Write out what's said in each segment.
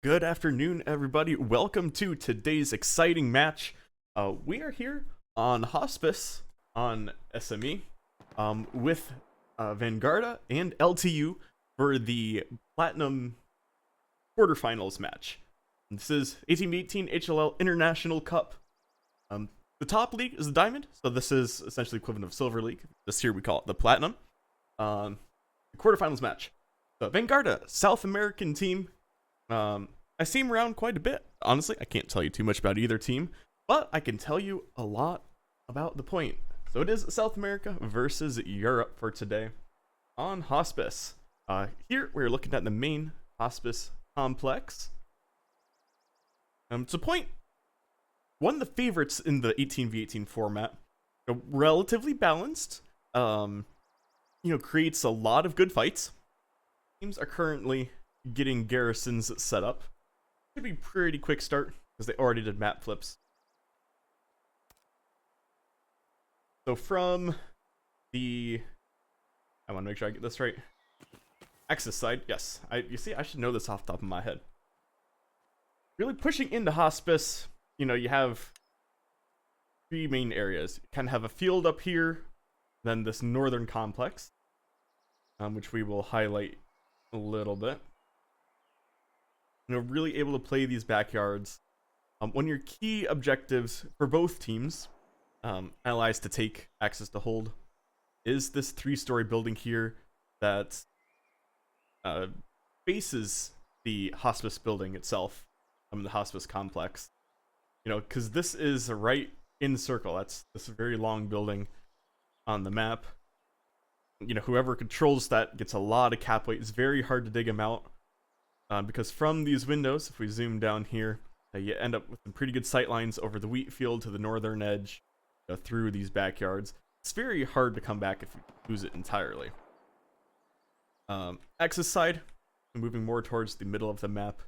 Good afternoon, everybody. Welcome to today's exciting match. We are here on Hospice on SME with VNGD and LTU for the Platinum Quarterfinals match. This is 1818 HLL International Cup. The top league is the Diamond, so this is essentially equivalent of Silver League. This here we call it the Platinum. The quarterfinals match. So VNGD, South American team. I see him around quite a bit. Honestly, I can't tell you too much about either team, but I can tell you a lot about the point. So it is South America versus Europe for today on Hospice. Here we're looking at the main Hospice complex. To point, one of the favorites in the 18v18 format, relatively balanced. Creates a lot of good fights. Teams are currently getting garrisons set up. Should be pretty quick start because they already did map flips. So from the, I want to make sure I get this right. Axis side, yes. You see, I should know this off the top of my head. Really pushing into Hospice, you have three main areas. You kind of have a field up here, then this northern complex, which we will highlight a little bit. Really able to play these backyards. One of your key objectives for both teams, allies to take, access to hold, is this 3-story building here that faces the Hospice building itself, the Hospice complex. Because this is right in circle. That's this very long building on the map. Whoever controls that gets a lot of cap weight. It's very hard to dig them out. Because from these windows, if we zoom down here, you end up with some pretty good sight lines over the wheat field to the northern edge, through these backyards. It's very hard to come back if you lose it entirely. Axis side, moving more towards the middle of the map,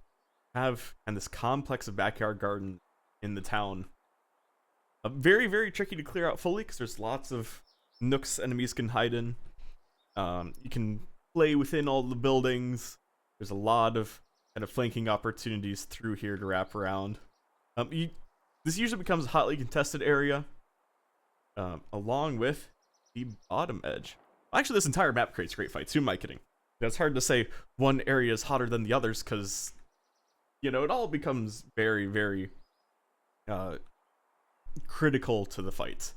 and this complex of backyard garden in the town. Very, very tricky to clear out fully because there's lots of nooks enemies can hide in. You can play within all the buildings. There's a lot of kind of flanking opportunities through here to wrap around. This usually becomes a hotly contested area, along with the bottom edge. Actually, this entire map creates great fights. Who am I kidding? It's hard to say one area is hotter than the others because, it all becomes very, very critical to the fights.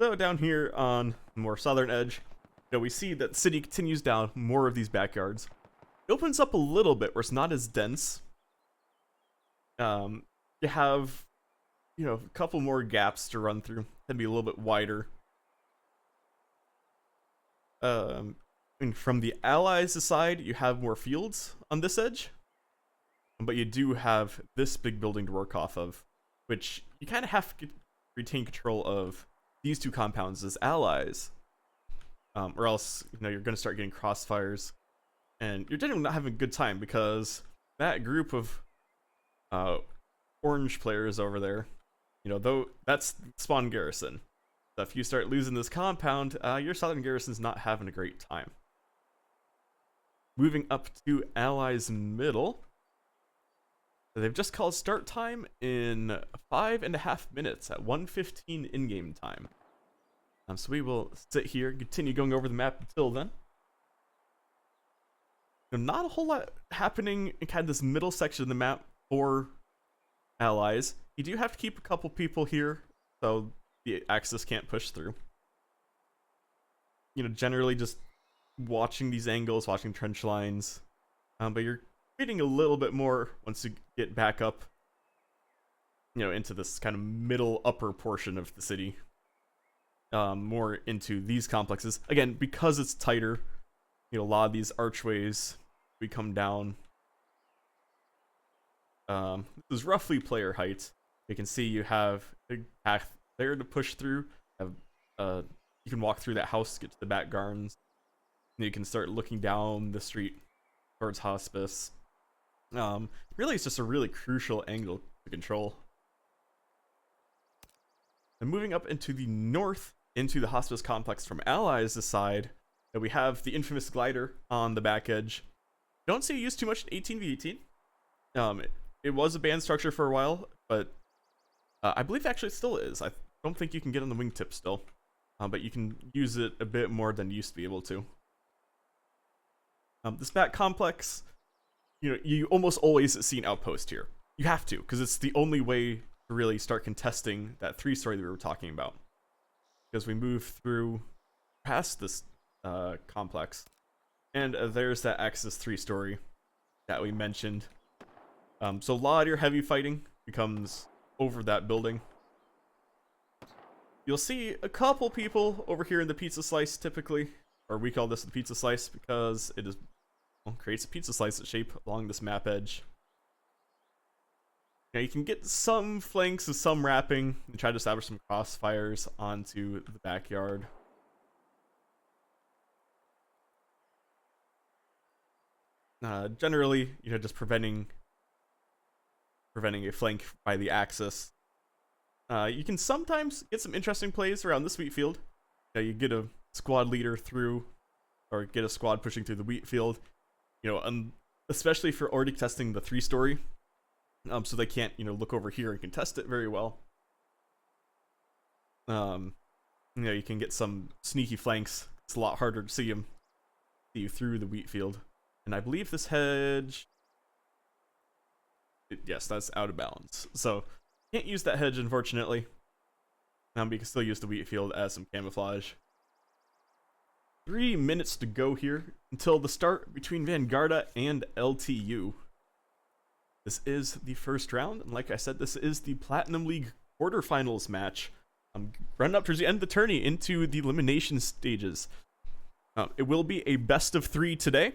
So down here on the more southern edge, we see that the city continues down more of these backyards. It opens up a little bit where it's not as dense. You have, a couple more gaps to run through. That'd be a little bit wider. And from the allies' side, you have more fields on this edge. But you do have this big building to work off of, which you kind of have to retain control of these two compounds as allies. Or else, you're going to start getting crossfires. And you're generally not having a good time because that group of orange players over there, though that's spawn garrison. So if you start losing this compound, your southern garrison's not having a great time. Moving up to allies middle. They've just called start time in 5.5 minutes at 1:15 in-game time. So we will sit here and continue going over the map until then. Not a whole lot happening in kind of this middle section of the map for allies. You do have to keep a couple people here so the Axis can't push through. Generally just watching these angles, watching trench lines. But you're getting a little bit more once you get back up, into this kind of middle upper portion of the city. More into these complexes. Again, because it's tighter, a lot of these archways, we come down. This is roughly player height. You can see you have a path there to push through. You can walk through that house, get to the back gardens. And you can start looking down the street towards Hospice. Really, it's just a really crucial angle to control. And moving up into the north, into the Hospice complex from allies' side, we have the infamous glider on the back edge. Don't see it used too much in 18v18. It was a band structure for a while, but I believe actually it still is. I don't think you can get on the wingtip still, but you can use it a bit more than you used to be able to. This back complex, you almost always see an outpost here. You have to, because it's the only way to really start contesting that 3-story that we were talking about. Because we move through past this complex, and there's that Axis 3-story that we mentioned. So a lot of your heavy fighting becomes over that building. You'll see a couple people over here in the pizza slice typically, or we call this the pizza slice because it is creates a pizza slice shape along this map edge. Now you can get some flanks of some wrapping and try to establish some crossfires onto the backyard. Generally, just preventing a flank by the Axis. You can sometimes get some interesting plays around this wheat field. You get a squad leader through, or get a squad pushing through the wheat field. Especially if you're already testing the 3-story, so they can't look over here and contest it very well. You can get some sneaky flanks. It's a lot harder to see you through the wheat field. And I believe this hedge, yes, that's out of bounds. So can't use that hedge, unfortunately. But you can still use the wheat field as some camouflage. 3 minutes to go here until the start between VNGD and LTU. This is the first round, and like I said, this is the Platinum League quarterfinals match. Running up towards the end of the tourney into the elimination stages. It will be a best of 3 today.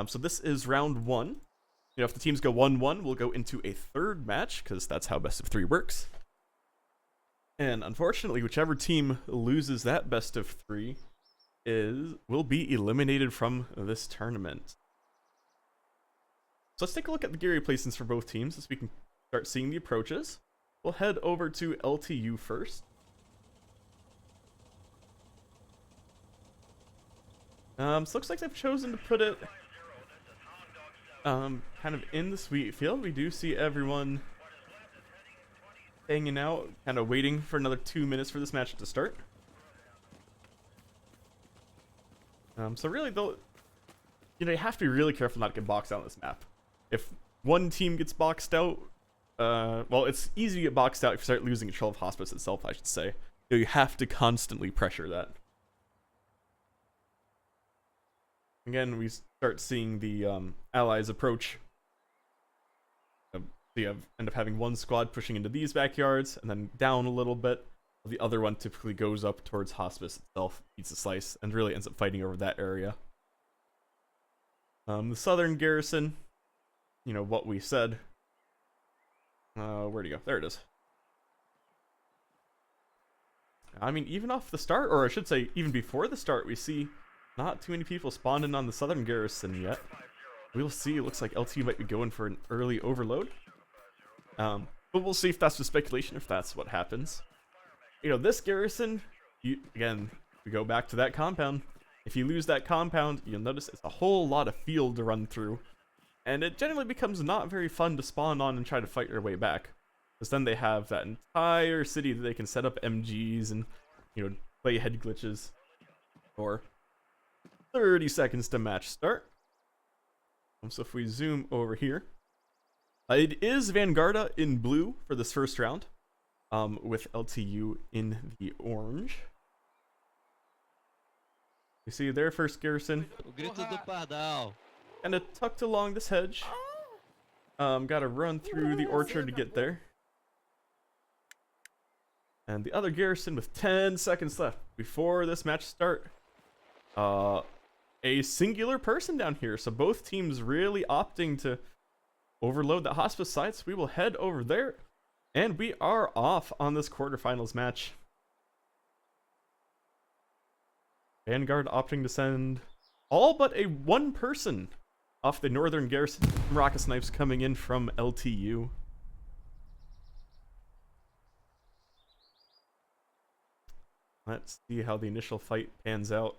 So this is round 1. If the teams go 1-1, we'll go into a third match, because that's how best of 3 works. And unfortunately, whichever team loses that best of 3 will be eliminated from this tournament. So let's take a look at the gear replacements for both teams so we can start seeing the approaches. We'll head over to LTU first. So it looks like they've chosen to put it kind of in the sweet field. We do see everyone hanging out, kind of waiting for another 2 minutes for this match to start. So really, though, you have to be really careful not to get boxed out on this map. If one team gets boxed out, well, it's easy to get boxed out if you start losing control of Hospice itself, I should say. You have to constantly pressure that. Again, we start seeing the allies approach. So you end up having one squad pushing into these backyards, and then down a little bit. The other one typically goes up towards Hospice itself, eats a slice, and really ends up fighting over that area. The southern garrison, what we said. Where'd he go? There it is. I mean, even off the start, or I should say, even before the start, we see not too many people spawned in on the southern garrison yet. We'll see. It looks like LTU might be going for an early overload. But we'll see if that's just speculation, if that's what happens. This garrison, again, we go back to that compound. If you lose that compound, you'll notice it's a whole lot of field to run through. And it generally becomes not very fun to spawn on and try to fight your way back. Because then they have that entire city that they can set up MGs and, play head glitches. For 30 seconds to match start. So if we zoom over here. It is VNGD in blue for this first round. With LTU in the orange. You see their first garrison. Kind of tucked along this hedge. Gotta run through the orchard to get there. And the other garrison with 10 seconds left before this match start. A singular person down here. So both teams really opting to overload the Hospice sites. We will head over there. And we are off on this quarterfinals match. VNGD opting to send all but one person off the northern garrison. Rocket snipes coming in from LTU. Let's see how the initial fight pans out.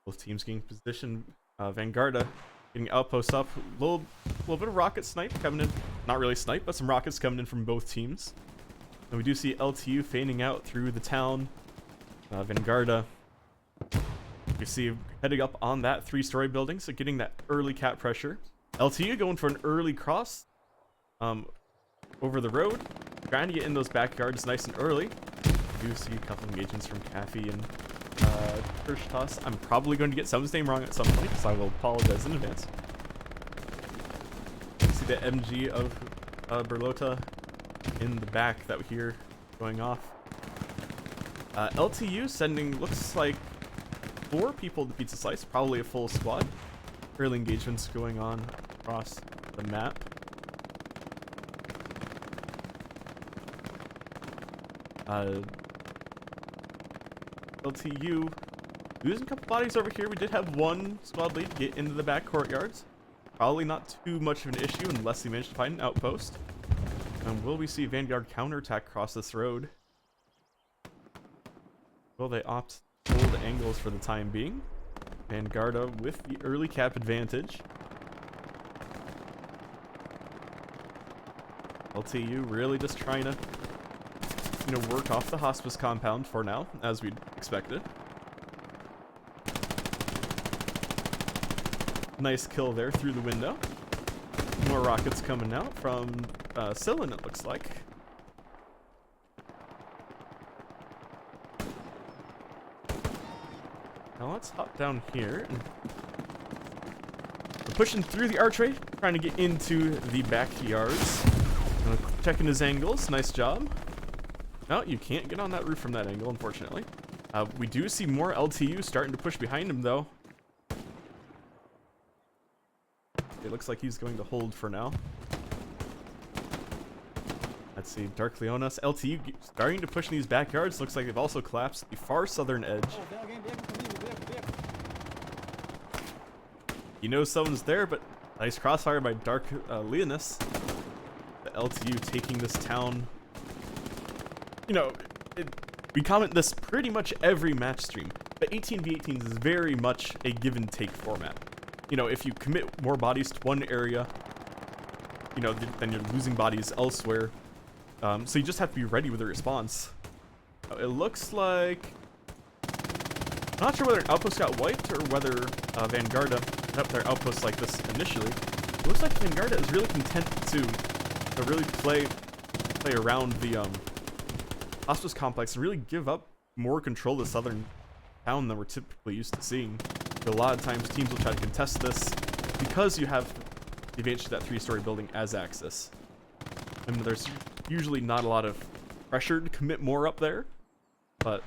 Both teams getting position. Vanguarda getting outposts up. Little bit of rocket snipe coming in. Not really snipe, but some rockets coming in from both teams. And we do see LTU fanning out through the town. Vanguarda, you see heading up on that 3-story building, so getting that early cap pressure. LTU going for an early cross over the road, trying to get in those backyards nice and early. We do see a couple engagements from Caffey and Kirschtoss. I'm probably going to get someone's name wrong at some point, so I will apologize in advance. You see the MG of Berlota in the back that we hear going off. LTU sending, looks like 4 people to Pizza Slice, probably a full squad. Early engagements going on across the map. LTU losing a couple bodies over here. We did have one squad lead get into the back courtyards. Probably not too much of an issue unless he managed to find an outpost. And will we see Vanguard counterattack across this road? Will they opt to hold angles for the time being? Vanguarda with the early cap advantage. LTU really just trying to, work off the hospice compound for now, as we expected. Nice kill there through the window. More rockets coming out from Sillin, it looks like. Now let's hop down here. We're pushing through the archway, trying to get into the backyards. Checking his angles, nice job. No, you can't get on that roof from that angle, unfortunately. We do see more LTU starting to push behind him, though. It looks like he's going to hold for now. Let's see, Dark Leonas. LTU starting to push in these backyards. Looks like they've also collapsed the far southern edge. He knows someone's there, but nice crossfire by Dark Leonas. The LTU taking this town. We comment this pretty much every match stream, but 18v18s is very much a give and take format. If you commit more bodies to one area, then you're losing bodies elsewhere. So you just have to be ready with a response. It looks like, I'm not sure whether an outpost got wiped or whether Vanguarda set up their outposts like this initially. It looks like Vanguarda is really content to really play around the hospice complex and really give up more control of the southern town than we're typically used to seeing. A lot of times teams will try to contest this because you have the advantage to that 3-story building as access. And there's usually not a lot of pressure to commit more up there, but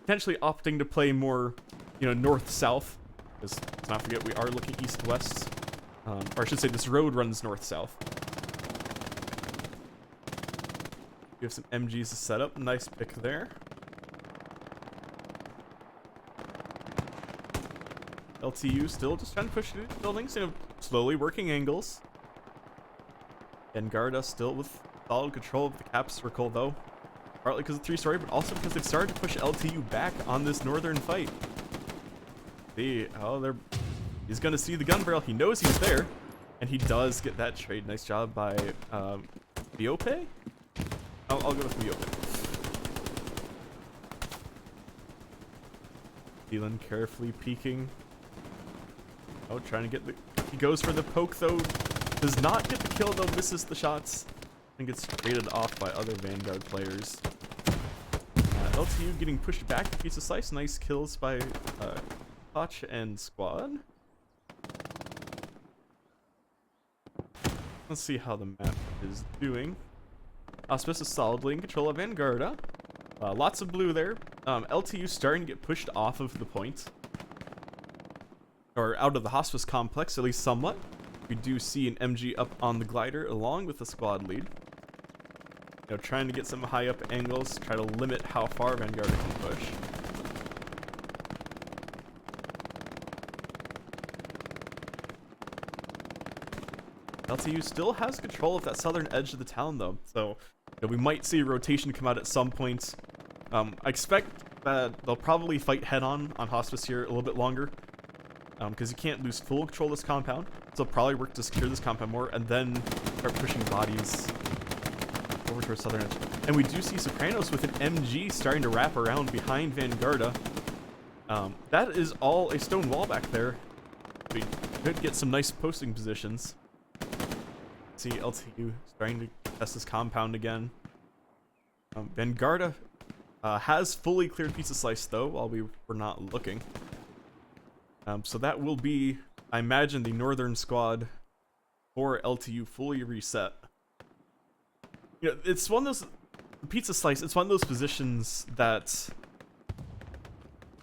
potentially opting to play more, north-south, because let's not forget we are looking east-west, or I should say this road runs north-south. We have some MGs to set up. Nice pick there. LTU still just trying to push through the buildings, slowly working angles. Vanguarda still with solid control of the cap circle, though. Partly because of 3-story, but also because they've started to push LTU back on this northern fight. See, he's gonna see the gun barrel. He knows he's there, and he does get that trade. Nice job by Biope? I'll go with Biope. Thielen carefully peeking. Oh, trying to get he goes for the poke, though. Does not get the kill, though. Misses the shots. And gets traded off by other Vanguard players. LTU getting pushed back to Pizza Slice. Nice kills by Koch and Squad. Let's see how the map is doing. Auspice is solidly in control of Vanguarda. Lots of blue there. LTU starting to get pushed off of the point. Or out of the hospice complex, at least somewhat. We do see an MG up on the glider along with the squad lead. Trying to get some high up angles, try to limit how far Vanguard can push. LTU still has control of that southern edge of the town, though, so we might see a rotation come out at some point. I expect that they'll probably fight head-on on Hospice here a little bit longer, because you can't lose full control of this compound. So they'll probably work to secure this compound more, and then start pushing bodies over towards southern edge. And we do see Sopranos with an MG starting to wrap around behind Vanguarda. That is all a stone wall back there. We could get some nice posting positions. See LTU starting to test this compound again. Vanguarda has fully cleared Pizza Slice though, while we were not looking. So that will be, I imagine, the northern squad for LTU fully reset. You know, it's one of those Pizza Slice. It's one of those positions that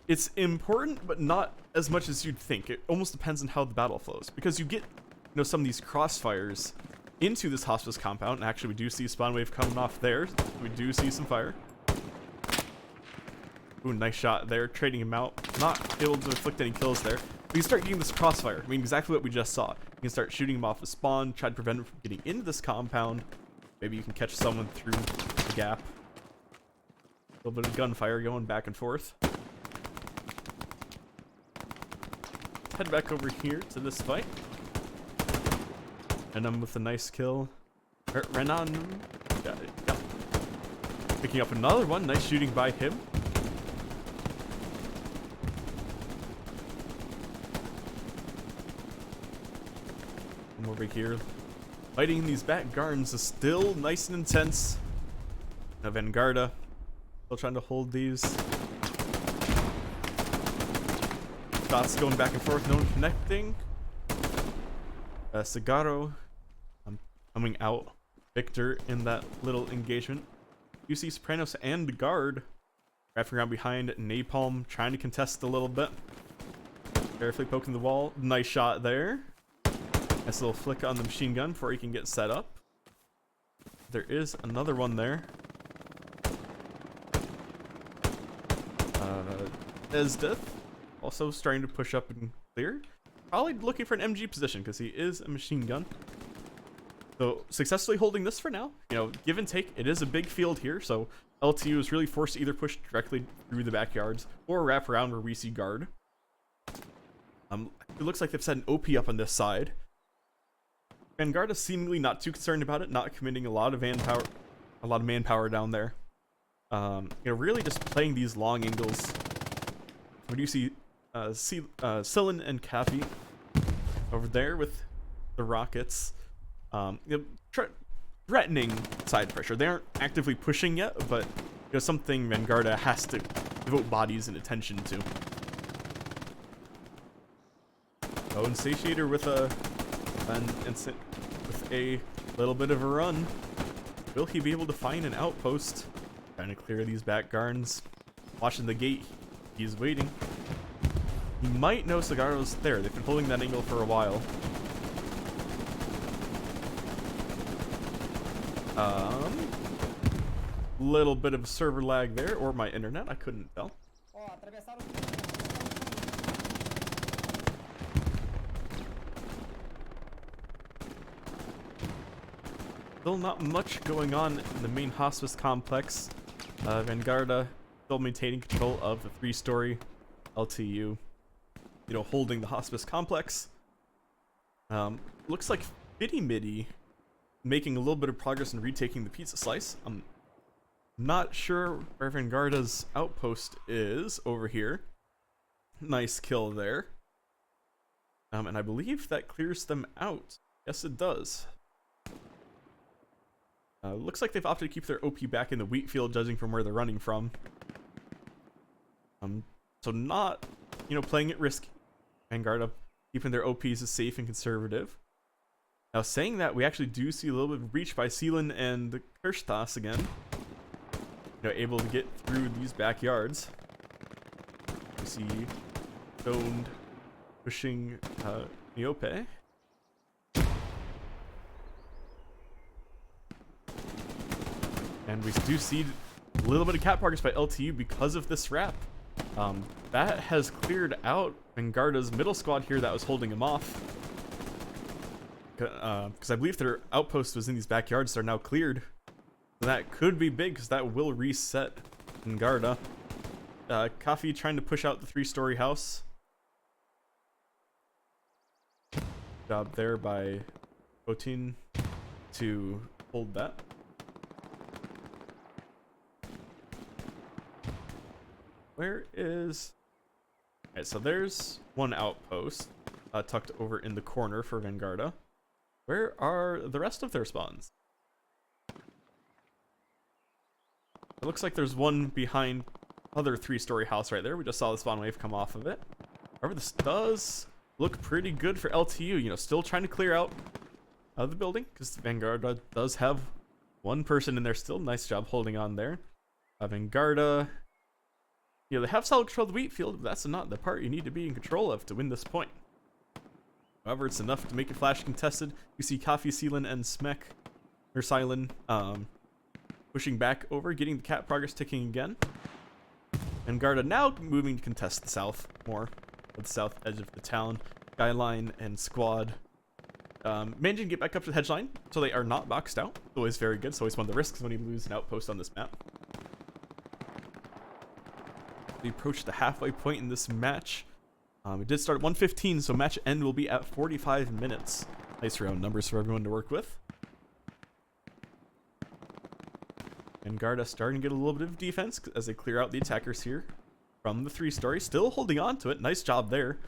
it's important, but not as much as you'd think. It almost depends on how the battle flows, because you get, you know, some of these crossfires into this Hospice compound. And actually, we do see spawn wave coming off there. We do see some fire. Ooh, nice shot there, trading him out. Not able to inflict any kills there. But you start getting this crossfire. I mean, exactly what we just saw. You can start shooting him off the spawn, try to prevent him from getting into this compound. Maybe you can catch someone through the gap. A little bit of gunfire going back and forth. Head back over here to this fight. And I'm with a nice kill. Renan. Got it. Yeah. Picking up another one. Nice shooting by him. I'm over here. Fighting in these back gardens is still nice and intense. Now Vanguarda still trying to hold these. Shots going back and forth, no one connecting. Cigarro coming out victor in that little engagement. You see Sopranos and Guard wrapping around behind Napalm, trying to contest a little bit. Carefully poking the wall. Nice shot there. Nice little flick on the machine gun before he can get set up. There is another one there. Esdeath also starting to push up and clear. Probably looking for an MG position because he is a machine gun. So successfully holding this for now. You know, give and take. It is a big field here, so LTU is really forced to either push directly through the backyards or wrap around where we see Guard. It looks like they've set an OP up on this side. Vanguard is seemingly not too concerned about it, not committing a lot of manpower down there. You know, really just playing these long angles. We do see Sillin and Kathy over there with the rockets. You know, threatening side pressure. They aren't actively pushing yet, but you know, something Vanguarda has to devote bodies and attention to. Oh, and Satiator with with a little bit of a run. Will he be able to find an outpost? Trying to clear these back gardens. Watching the gate. He's waiting. He might know Cigarro's there. They've been holding that angle for a while. Little bit of server lag there, or my internet. I couldn't tell. Still not much going on in the main hospice complex. Vanguarda still maintaining control of the 3-story LTU. You know, holding the hospice complex. Looks like Fitty Middy making a little bit of progress in retaking the Pizza Slice. I'm not sure where Vanguarda's outpost is over here. Nice kill there. And I believe that clears them out. Yes, it does. Looks like they've opted to keep their OP back in the wheat field, judging from where they're running from. So not, you know, playing at risk. Vanguarda keeping their OPs as safe and conservative. Now, saying that, we actually do see a little bit of breach by Seelan and Kirchtas again. You know, able to get through these backyards. We see Stoned pushing Niope. And we do see a little bit of cat progress by LTU because of this wrap. That has cleared out Vanguarda's middle squad here that was holding him off. Because I believe their outpost was in these backyards, they're now cleared. So that could be big, because that will reset Vanguarda. Coffee trying to push out the 3-story house. Job there by Protein to hold that. Where is... Alright, so there's one outpost tucked over in the corner for Vanguarda. Where are the rest of their spawns? It looks like there's one behind other 3-story house right there. We just saw the spawn wave come off of it. However, this does look pretty good for LTU. You know, still trying to clear out of the building because Vanguarda does have one person in there still. Nice job holding on there. Vanguarda, you know, they have solid control of the wheat field, but that's not the part you need to be in control of to win this point. However, it's enough to make it flash contested. You see Coffee, Sealan, and Smek, or Silen, pushing back over, getting the cap progress ticking again. And Garda now moving to contest the south more, at the south edge of the town. Skyline and Squad managing to get back up to the hedge line, so they are not boxed out. Always very good. It's always one of the risks when you lose an outpost on this map. We approach the halfway point in this match. It did start at 1:15, so match end will be at 45 minutes. Nice round numbers for everyone to work with. And Garda starting to get a little bit of defense as they clear out the attackers here from the 3-story. Still holding on to it. Nice job there.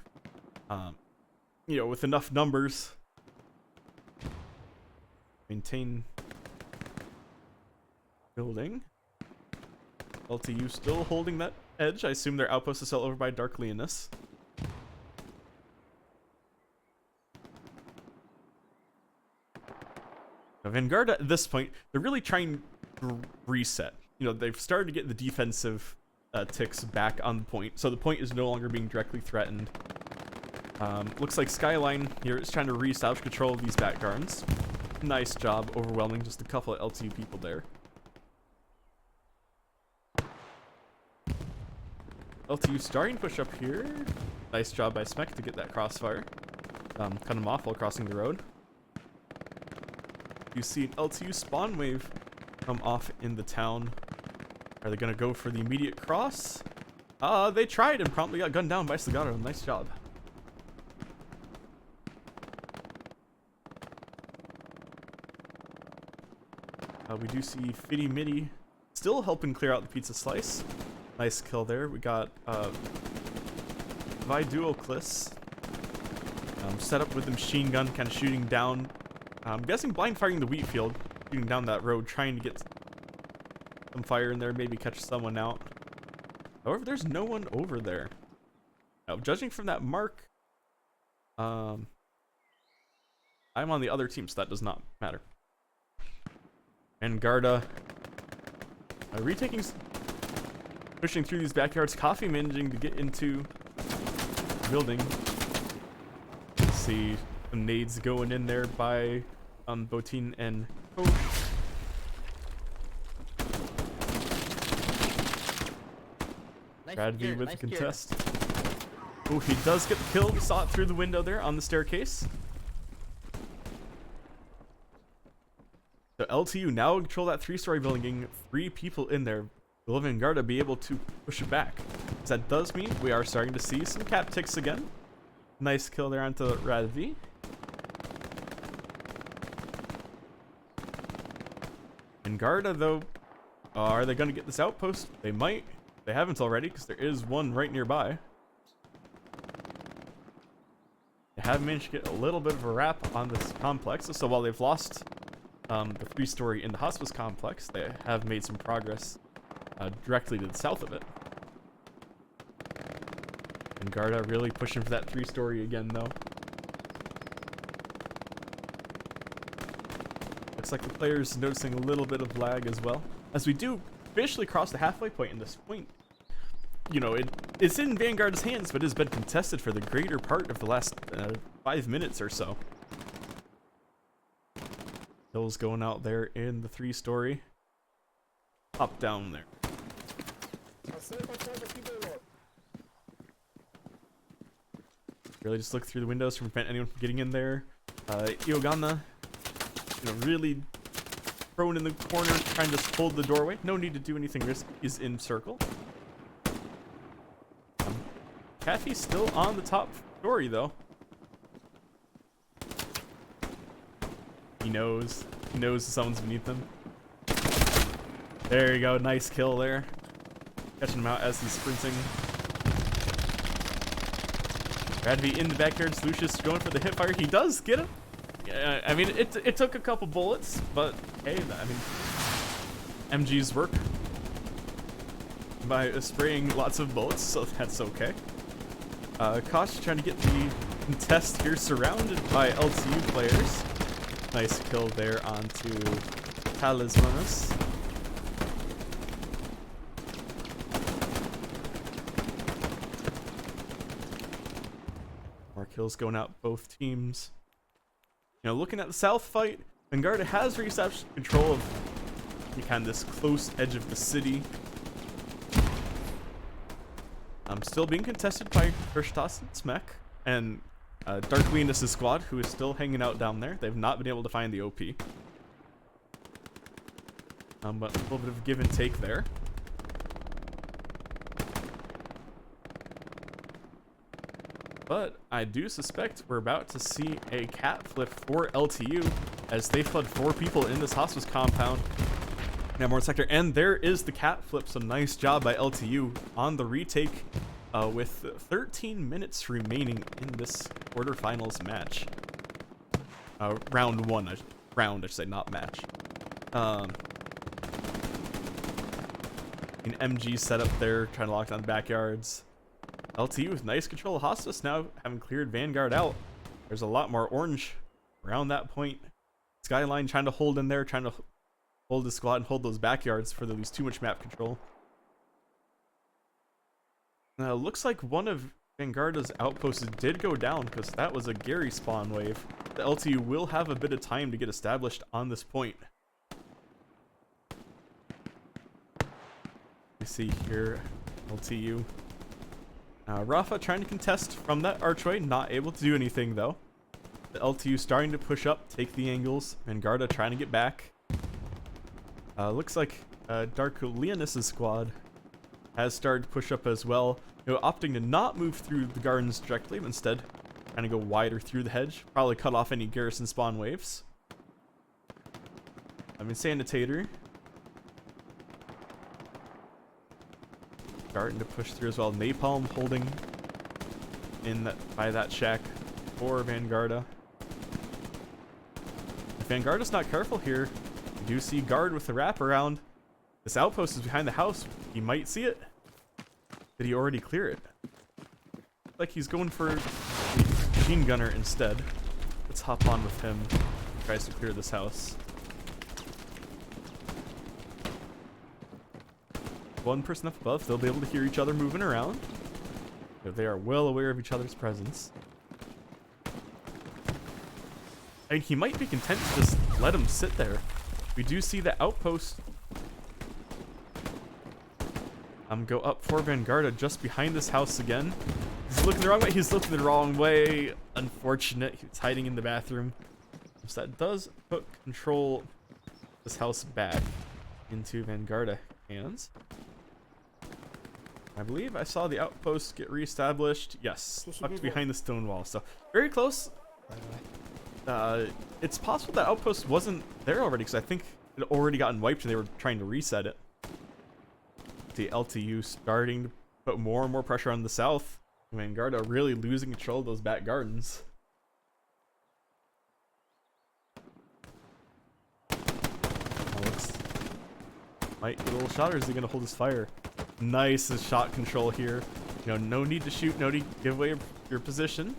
You know, with enough numbers. Maintain building. LTU still holding that edge. I assume their outpost is still over by Dark Leonis. Now, Vanguard at this point, they're really trying to reset. You know, they've started to get the defensive ticks back on the point, so the point is no longer being directly threatened. Looks like Skyline here is trying to reestablish control of these back gardens. Nice job overwhelming just a couple of LTU people there. LTU starting to push up here. Nice job by Smek to get that crossfire. Cut him off while crossing the road. You see an LTU spawn wave come off in the town. Are they going to go for the immediate cross? They tried and promptly got gunned down by Sagato. Nice job. We do see Fitty Mitty still helping clear out the pizza slice. Nice kill there. We got Viduoclis set up with the machine gun, kind of shooting down. I'm guessing blind firing the wheat field, shooting down that road, trying to get some fire in there, maybe catch someone out. However, there's no one over there. Now, judging from that mark, I'm on the other team, so that does not matter. And Garda retaking, pushing through these backyards. Coffee managing to get into the building. See some nades going in there by Botin and Coach. Bradby with the contest. Oh, he does get the kill. We saw it through the window there on the staircase. So LTU now control that 3-story building, getting 3 people in there. Will Vanguarda be able to push it back? Because that does mean we are starting to see some cap ticks again. Nice kill there onto Radvi. Vanguarda, though, are they going to get this outpost? They might. They haven't already, because there is one right nearby. They have managed to get a little bit of a wrap on this complex. So while they've lost the 3-story in the hospice complex, they have made some progress directly to the south of it. And Garda really pushing for that 3-story again, though. Looks like the players noticing a little bit of lag as well, as we do officially cross the halfway point. In this point, you know, it's in Vanguard's hands, but has been contested for the greater part of the last 5 minutes or so. Hills going out there in the 3-story. Pop down there. Really just look through the windows to prevent anyone from getting in there. Iogana, you know, really thrown in the corner, trying to hold the doorway. No need to do anything risky. He's in circle. Kathy's still on the top story, though. He knows someone's beneath him. There you go, nice kill there. Catching him out as he's sprinting. Radvi in the backyard. Lucius going for the hip fire. He does get him. I mean, it took a couple bullets, but hey, I mean, MG's work by spraying lots of bullets, so that's okay. Kosh trying to get the contest here, surrounded by LTU players. Nice kill there onto Talismanus. More kills going out both teams. You know, looking at the south fight, VNGD has reestablished control of kind of this close edge of the city. Still being contested by Kirshtas and Smek and Dark Leonis' squad, who is still hanging out down there. They've not been able to find the OP. But a little bit of give and take there. But I do suspect we're about to see a cat flip for LTU as they flood 4 people in this hospice compound. Now more sector, and there is the cat flip, so nice job by LTU on the retake with 13 minutes remaining in this quarterfinals match. Round 1, I should say, not match. An MG setup there, trying to lock down the backyards. LTU with nice control of hospice now, having cleared VNGD out. There's a lot more orange around that point. Skyline trying to hold in there, trying to hold the squad and hold those backyards before they lose too much map control. Looks like one of VNGD's outposts did go down because that was a Gary spawn wave. The LTU will have a bit of time to get established on this point. We see here LTU. Rafa trying to contest from that archway, not able to do anything though. The LTU starting to push up, take the angles. VNGD trying to get back. Looks like Dark Leonis' squad has started to push up as well. You know, opting to not move through the gardens directly, but instead trying to go wider through the hedge. Probably cut off any garrison spawn waves. Sanitator starting to push through as well. Napalm holding in by that shack for VNGD. If VNGD is not careful here, we do see guard with the wraparound. This outpost is behind the house. He might see it. Did he already clear it? Like he's going for machine gunner instead. Let's hop on with him. He tries to clear this house. One person up above, they'll be able to hear each other moving around. So they are well aware of each other's presence. And he might be content to just let him sit there. We do see the outpost go up for VNGD just behind this house again. He's looking the wrong way. He's looking the wrong way. Unfortunate. He's hiding in the bathroom. So that does put control this house back into VNGD hands. I believe I saw the outpost get reestablished. Yes, tucked behind the stone wall. So very close. It's possible that outpost wasn't there already because I think it had already gotten wiped and they were trying to reset it. The LTU starting to put more and more pressure on the south. VNGD really losing control of those back gardens. Might get a little shot, or is he gonna hold his fire? Nice shot control here. You know, no need to shoot, no need to give away your position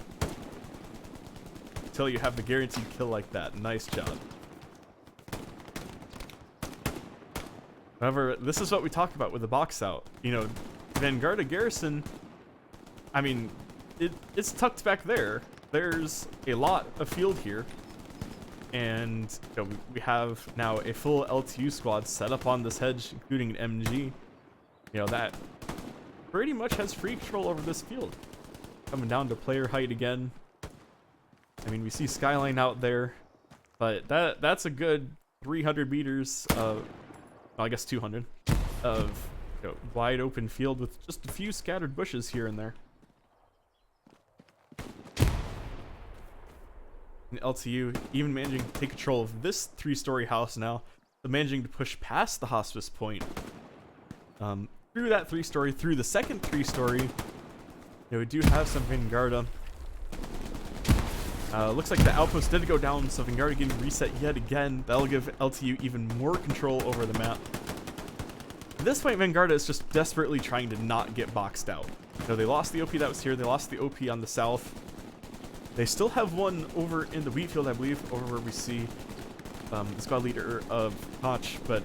until you have the guaranteed kill like that. Nice job. However, this is what we talk about with the box out. You know, VNGD garrison, I mean, it's tucked back there. There's a lot of field here. And you know, we have now a full LTU squad set up on this hedge, including an MG. You know, that pretty much has free control over this field. Coming down to player height again. I mean, we see Skyline out there, but that's a good 300 meters of, well, I guess 200 of wide open field with just a few scattered bushes here and there. And LTU even managing to take control of this 3-story house now. So managing to push past the hospice point. Through that 3-story, through the second 3-story. We do have some VNGD. Looks like the outpost did go down, so VNGD getting reset yet again. That'll give LTU even more control over the map. At this point, VNGD is just desperately trying to not get boxed out. They lost the OP that was here. They lost the OP on the south. They still have one over in the wheat field, I believe, over where we see the squad leader of Notch, but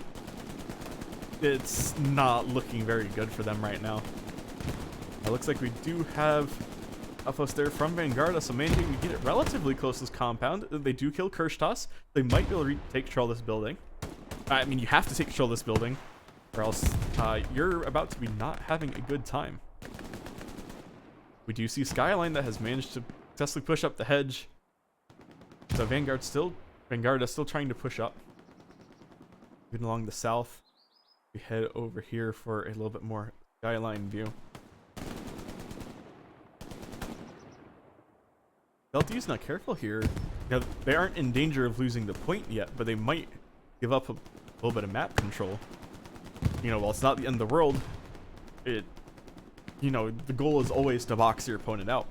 it's not looking very good for them right now. It looks like we do have outpost there from VNGD, so managing to get it relatively close to this compound. They do kill Kirshtos. They might be able to take control of this building. I mean, you have to take control of this building, or else you're about to be not having a good time. We do see Skyline that has managed to successfully push up the hedge. So VNGD is still trying to push up. Even along the south, we head over here for a little bit more Skyline view. LTU's not careful here. They aren't in danger of losing the point yet, but they might give up a little bit of map control. While it's not the end of the world, the goal is always to box your opponent out.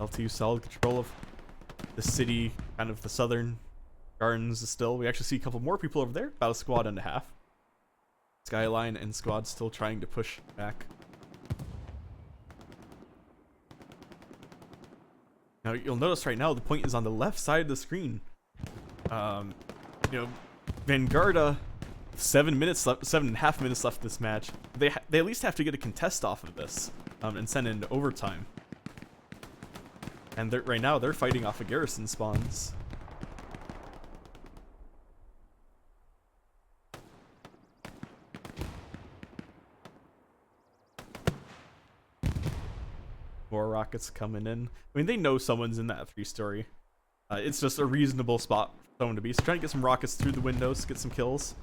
LTU solid control of the city, kind of the southern gardens still. We actually see a couple more people over there, about a squad and a half. Skyline and squad still trying to push back. Now you'll notice right now the point is on the left side of the screen. VNGD, 7 minutes left, 7.5 minutes left in this match. They at least have to get a contest off of this and send it into overtime. And right now they're fighting off of garrison spawns. More rockets coming in. I mean, they know someone's in that 3-story. It's just a reasonable spot for someone to be. So trying to get some rockets through the windows, get some kills.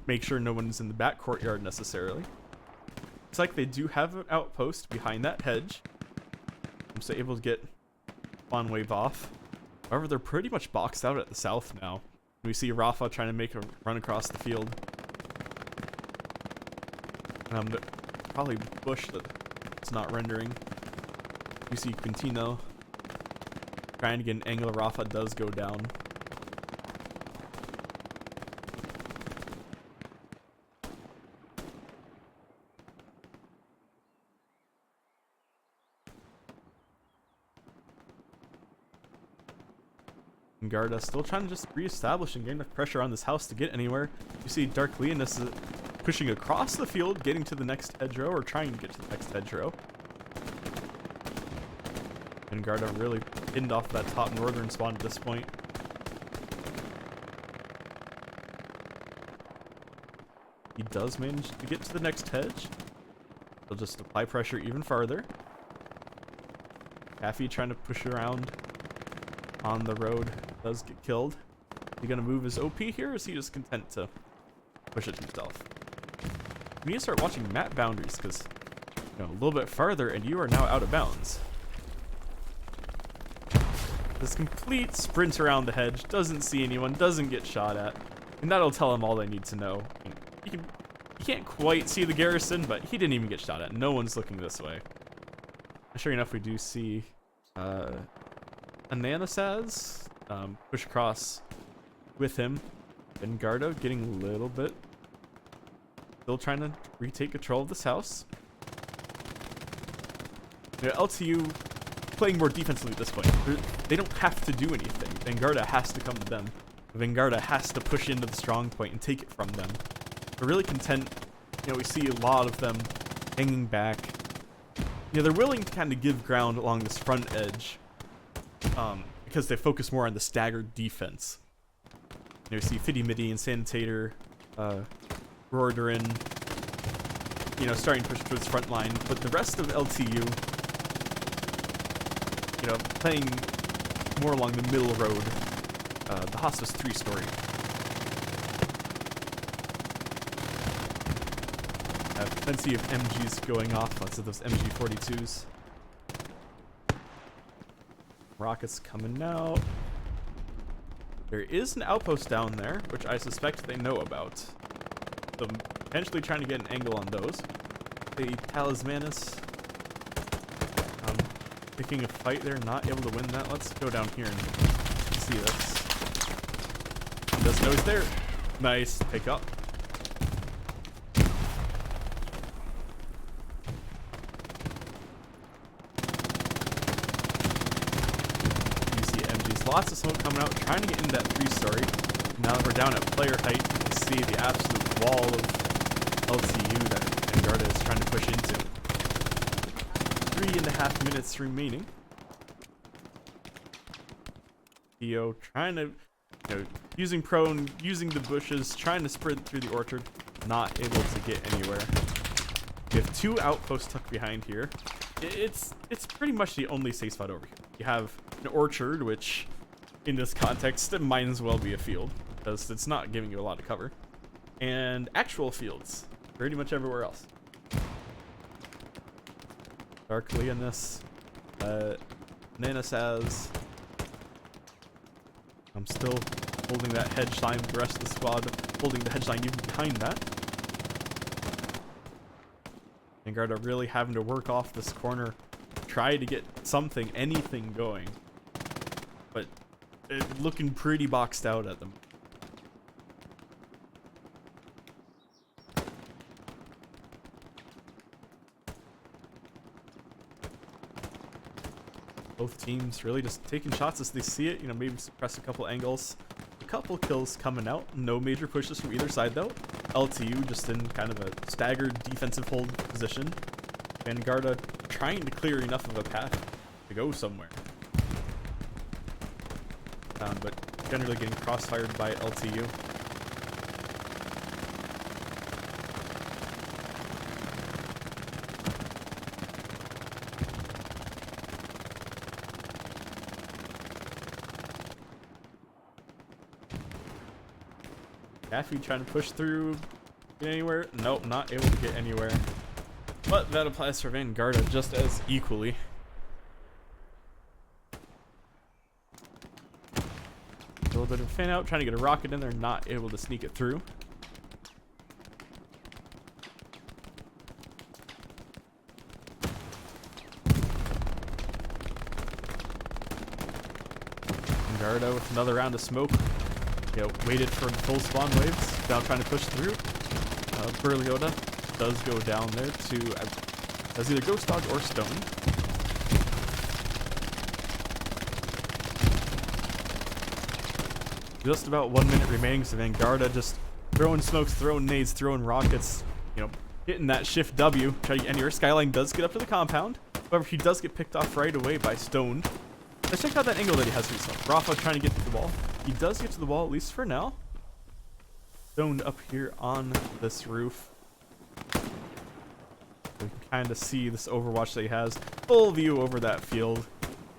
Make sure no one's in the back courtyard necessarily. Looks like they do have an outpost behind that hedge. I'm so able to get one wave off. However, they're pretty much boxed out at the south now. We see Rafa trying to make a run across the field. Probably bush that it's not rendering. You see Quintino trying to get an angle. Rafa does go down. VNGD still trying to just reestablish and gain enough pressure on this house to get anywhere. You see Dark Leonis is pushing across the field, getting to the next hedgerow, or trying to get to the next hedgerow. VNGD really pinned off that top northern spawn at this point. He does manage to get to the next hedge. He'll just apply pressure even farther. Caffey trying to push around on the road, does get killed. Is he gonna move his OP here, or is he just content to push it himself? We need to start watching map boundaries, because a little bit farther and you are now out of bounds. This complete sprint around the hedge, doesn't see anyone, doesn't get shot at, and that'll tell him all they need to know. He can't quite see the garrison, but he didn't even get shot at. No one's looking this way. Sure enough, we do see Ananasaz push across with him. VNGD getting a little bit. Still trying to retake control of this house. LTU playing more defensively at this point. They don't have to do anything. VNGD has to come to them. VNGD has to push into the strong point and take it from them. They're really content. We see a lot of them hanging back. They're willing to kind of give ground along this front edge because they focus more on the staggered defense. We see Fiddy Midi and Sanitator, Rorderin, starting to push towards front line, but the rest of LTU, playing more along the middle road, the hospice 3-story. Plenty of MGs going off, lots of those MG42s. Rockets coming out. There is an outpost down there, which I suspect they know about. So potentially trying to get an angle on those. The Talismanus picking a fight there, not able to win that. Let's go down here and see this. He doesn't know he's there. Nice pick up. Lots of smoke coming out, trying to get into that 3-story. Now that we're down at player height, you can see the absolute wall of LTU that VNGD is trying to push into. 3.5 minutes remaining. Theo trying to, using prone, using the bushes, trying to sprint through the orchard, not able to get anywhere. We have 2 outposts tucked behind here. It's pretty much the only safe spot over here. You have an orchard, which in this context it might as well be a field because it's not giving you a lot of cover, and actual fields pretty much everywhere else. Darkly in this, Nana says, I'm still holding that hedge line. The rest of the squad holding the hedge line even behind that. VNGD are really having to work off this corner, try to get something, anything going, but it's looking pretty boxed out at them. Both teams really just taking shots as they see it, maybe suppress a couple angles. A couple kills coming out, no major pushes from either side though. LTU just in kind of a staggered defensive hold position. VNGD trying to clear enough of a path to go somewhere. But generally getting crossfired by LTU. Daffy trying to push through, get anywhere? Nope, not able to get anywhere. But that applies for VNGD just as equally. A little bit of a fan out, trying to get a rocket in there, not able to sneak it through. VNGD with another round of smoke. Waited for the full spawn waves. Now trying to push through. Berlioda does go down there to as either Ghost Dog or Stone. Just about 1 minute remaining, so VNGD just throwing smokes, throwing nades, throwing rockets, hitting that shift W, try to get anywhere. Skyline does get up to the compound. However, he does get picked off right away by Stone. Let's check out that angle that he has for himself. Rafa trying to get to the wall. He does get to the wall, at least for now. Stone up here on this roof. We can kind of see this overwatch that he has. Full view over that field.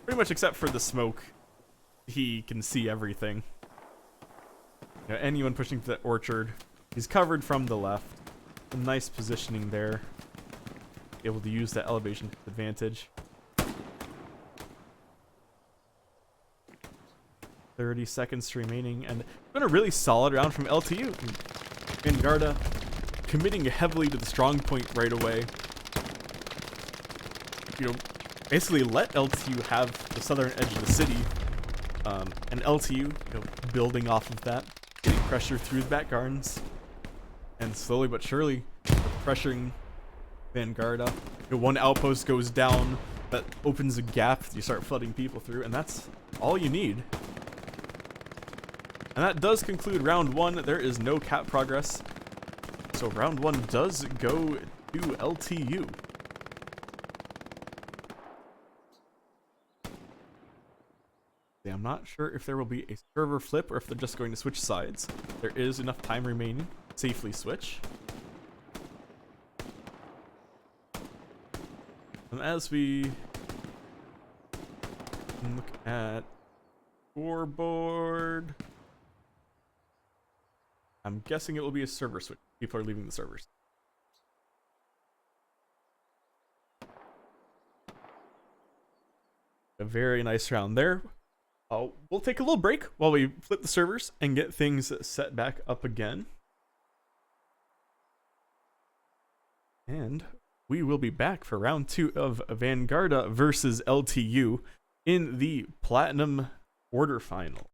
Pretty much except for the smoke. He can see everything. Anyone pushing to the orchard. He's covered from the left. A nice positioning there. Able to use that elevation advantage. 30 seconds remaining, and it's been a really solid round from LTU. VNGD committing heavily to the strong point right away. Basically let LTU have the southern edge of the city, and LTU building off of that, getting pressure through the back gardens, and slowly but surely pressuring VNGD. One outpost goes down, that opens a gap, you start flooding people through, and that's all you need. And that does conclude round 1. There is no cap progress. So round 1 does go to LTU. Yeah, I'm not sure if there will be a server flip or if they're just going to switch sides. There is enough time remaining to safely switch. And as we look at scoreboard, I'm guessing it will be a server switch. People are leaving the servers. A very nice round there. We'll take a little break while we flip the servers and get things set back up again. And we will be back for round 2 of VNGD versus LTU in the Platinum quarterfinal.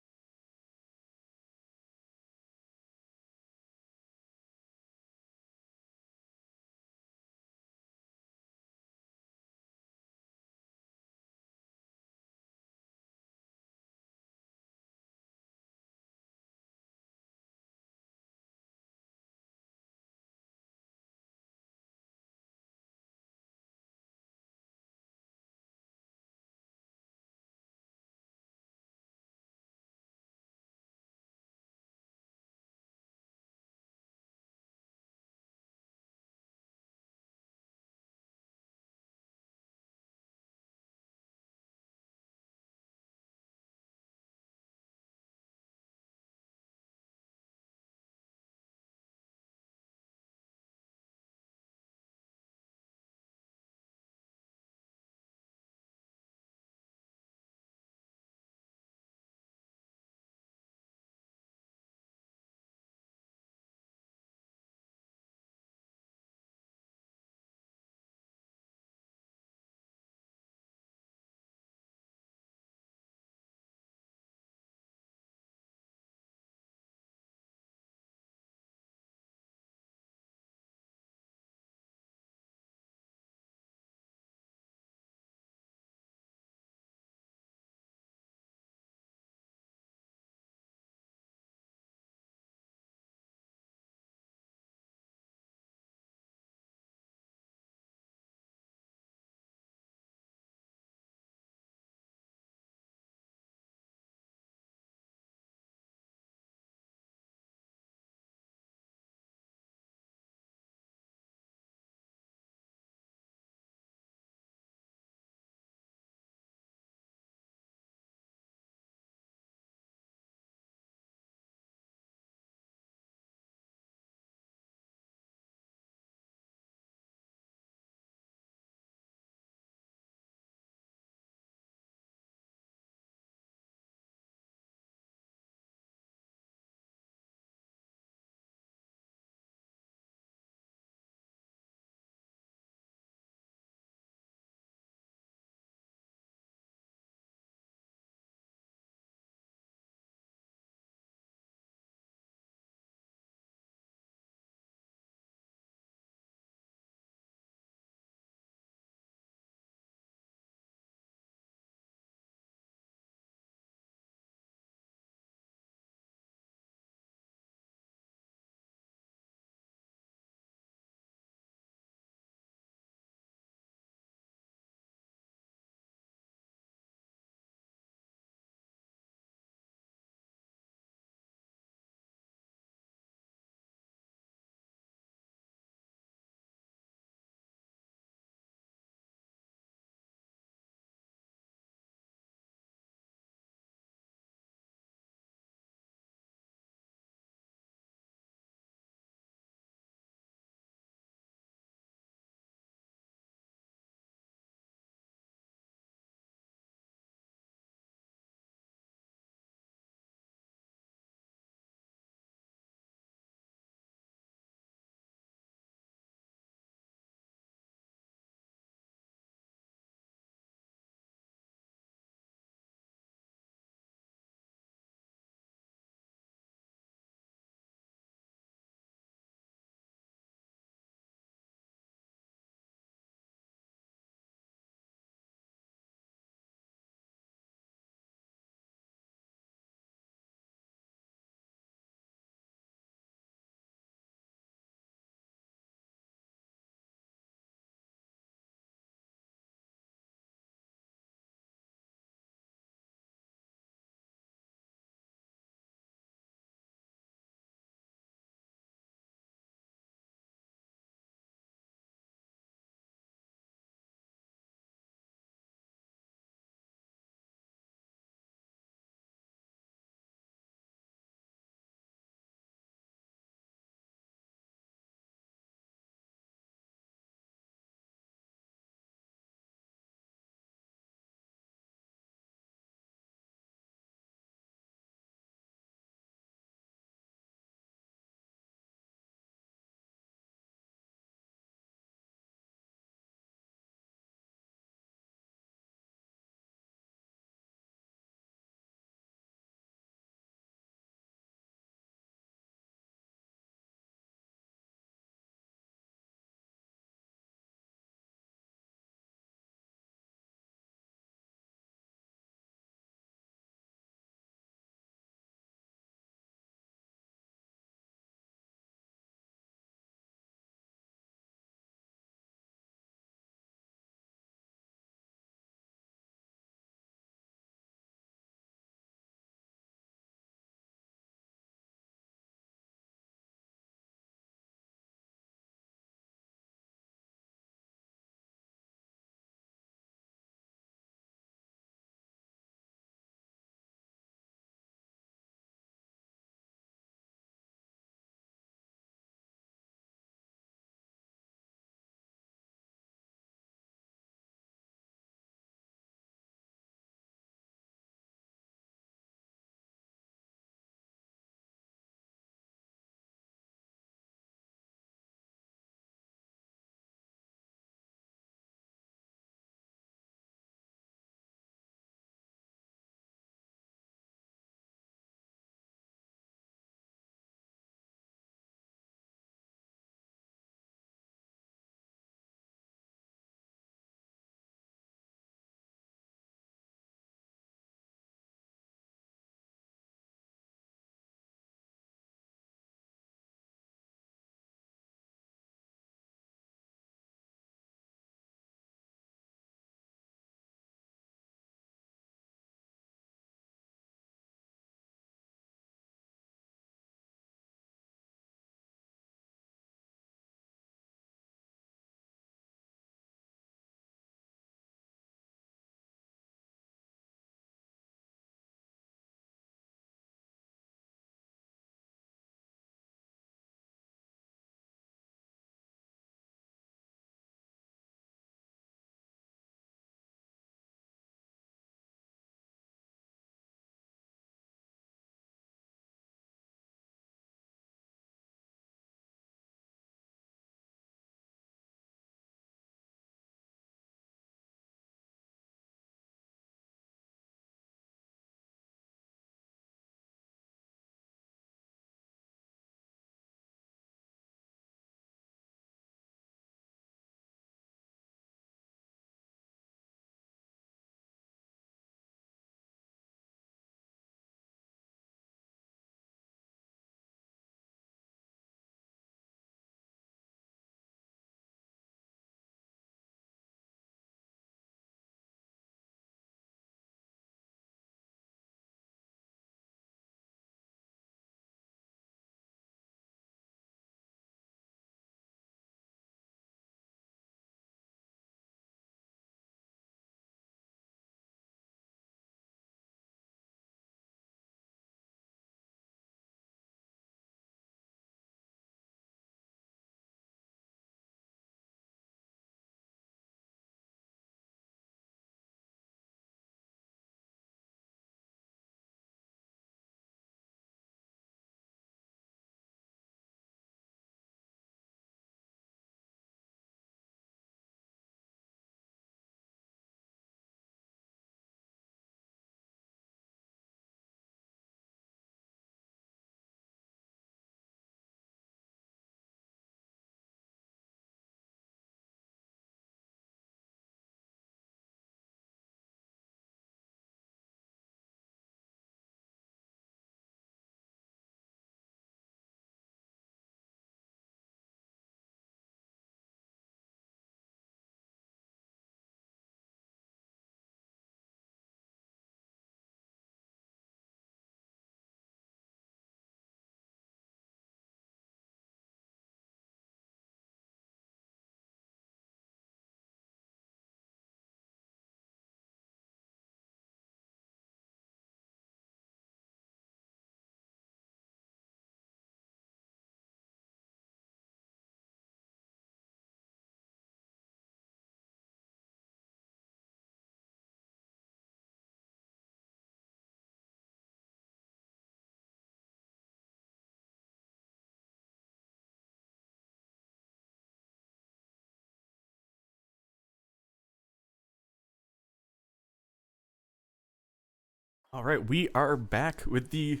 All right, we are back with the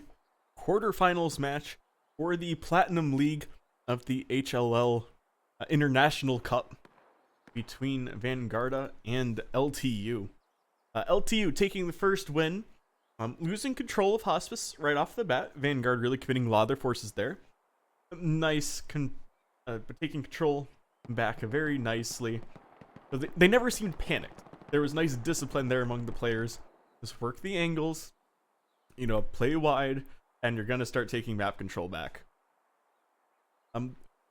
quarterfinals match for the Platinum League of the HLL International Cup between VNGD and LTU. LTU taking the first win, losing control of Hospice right off the bat. Vanguard really committing a lot of their forces there. Nice, but taking control back very nicely. So they never seemed panicked. There was nice discipline there among the players. Just work the angles, play wide, and you're gonna start taking map control back.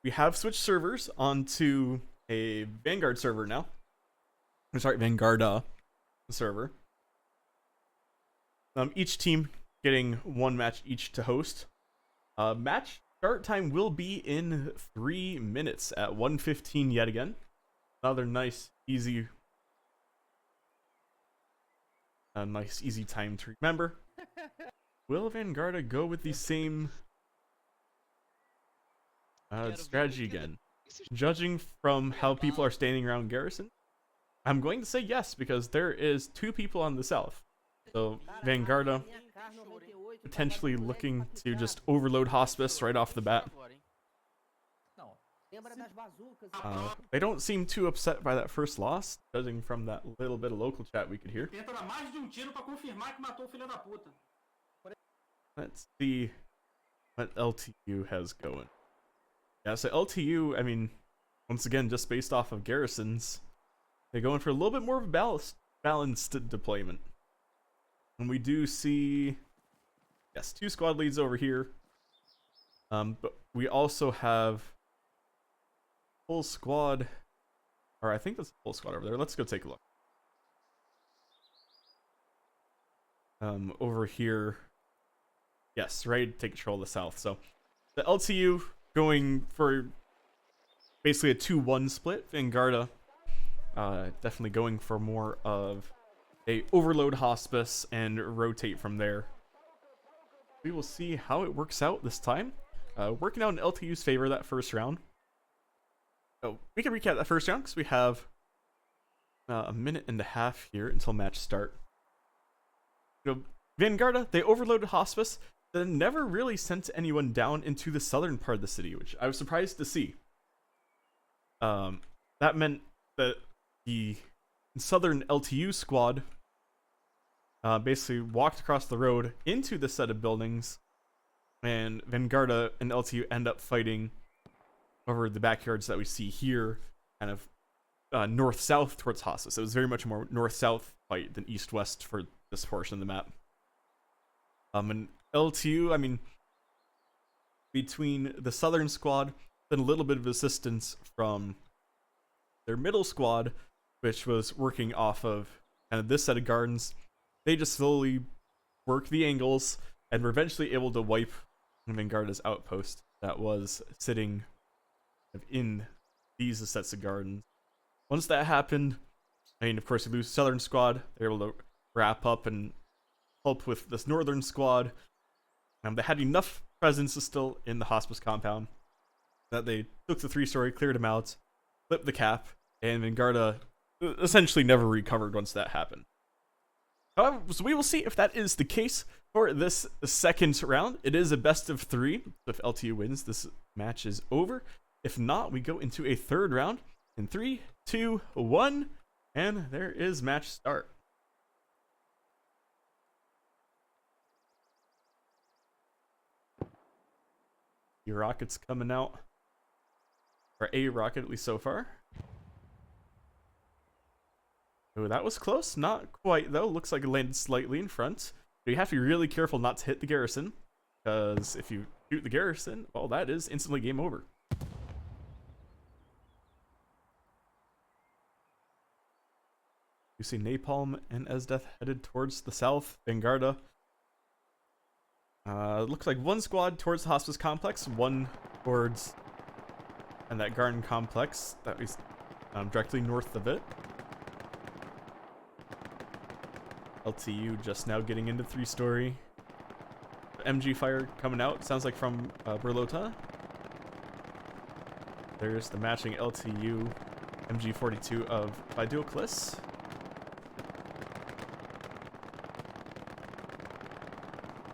We have switched servers onto a Vanguard server now. I'm sorry, Vanguard server. Each team getting one match each to host. Match start time will be in 3 minutes at 1:15 yet again. Another nice, easy time to remember. Will Vanguard go with the same strategy again? Judging from how people are standing around Garrison, I'm going to say yes, because there is 2 people on the south. So Vanguard potentially looking to just overload Hospice right off the bat. They don't seem too upset by that first loss, judging from that little bit of local chat we could hear. Let's see what LTU has going. Yeah, so LTU, I mean, once again, just based off of Garrisons, they're going for a little bit more of a balanced deployment. And we do see, yes, 2 squad leads over here. But we also have full squad, or I think that's a full squad over there. Let's go take a look. Over here, yes, ready to take control of the south. So the LTU going for basically a 2-1 split. Vanguard definitely going for more of a overload Hospice and rotate from there. We will see how it works out this time. Working out in LTU's favor that first round. So we can recap that first round because we have a minute and a half here until match start. Vanguard, they overloaded Hospice, then never really sent anyone down into the southern part of the city, which I was surprised to see. That meant that the southern LTU squad basically walked across the road into the set of buildings, and Vanguard and LTU end up fighting over the backyards that we see here, kind of north-south towards Hospice. It was very much a more north-south fight than east-west for this portion of the map. And LTU, I mean, between the southern squad, then a little bit of assistance from their middle squad, which was working off of kind of this set of gardens, they just slowly work the angles and were eventually able to wipe Vanguard's outpost that was sitting in these sets of gardens. Once that happened, I mean, of course, we lose southern squad. They're able to wrap up and help with this northern squad. They had enough presence still in the Hospice compound that they took the 3-story, cleared them out, flipped the cap, and Vanguard essentially never recovered once that happened. However, so we will see if that is the case for this second round. It is a best of 3. So if LTU wins, this match is over. If not, we go into a third round in 3, 2, 1, and there is match start. The rockets coming out, or a rocket at least so far. Oh, that was close. Not quite though. Looks like it landed slightly in front. But you have to be really careful not to hit the garrison, because if you shoot the garrison, well, that is instantly game over. You see Napalm and Esdeath headed towards the south. Vanguard. Looks like 1 squad towards the Hospice complex, 1 towards and that garden complex that is directly north of it. LTU just now getting into 3-story. MG fire coming out, sounds like from Berlota. There's the matching LTU MG42 of Fiduclis.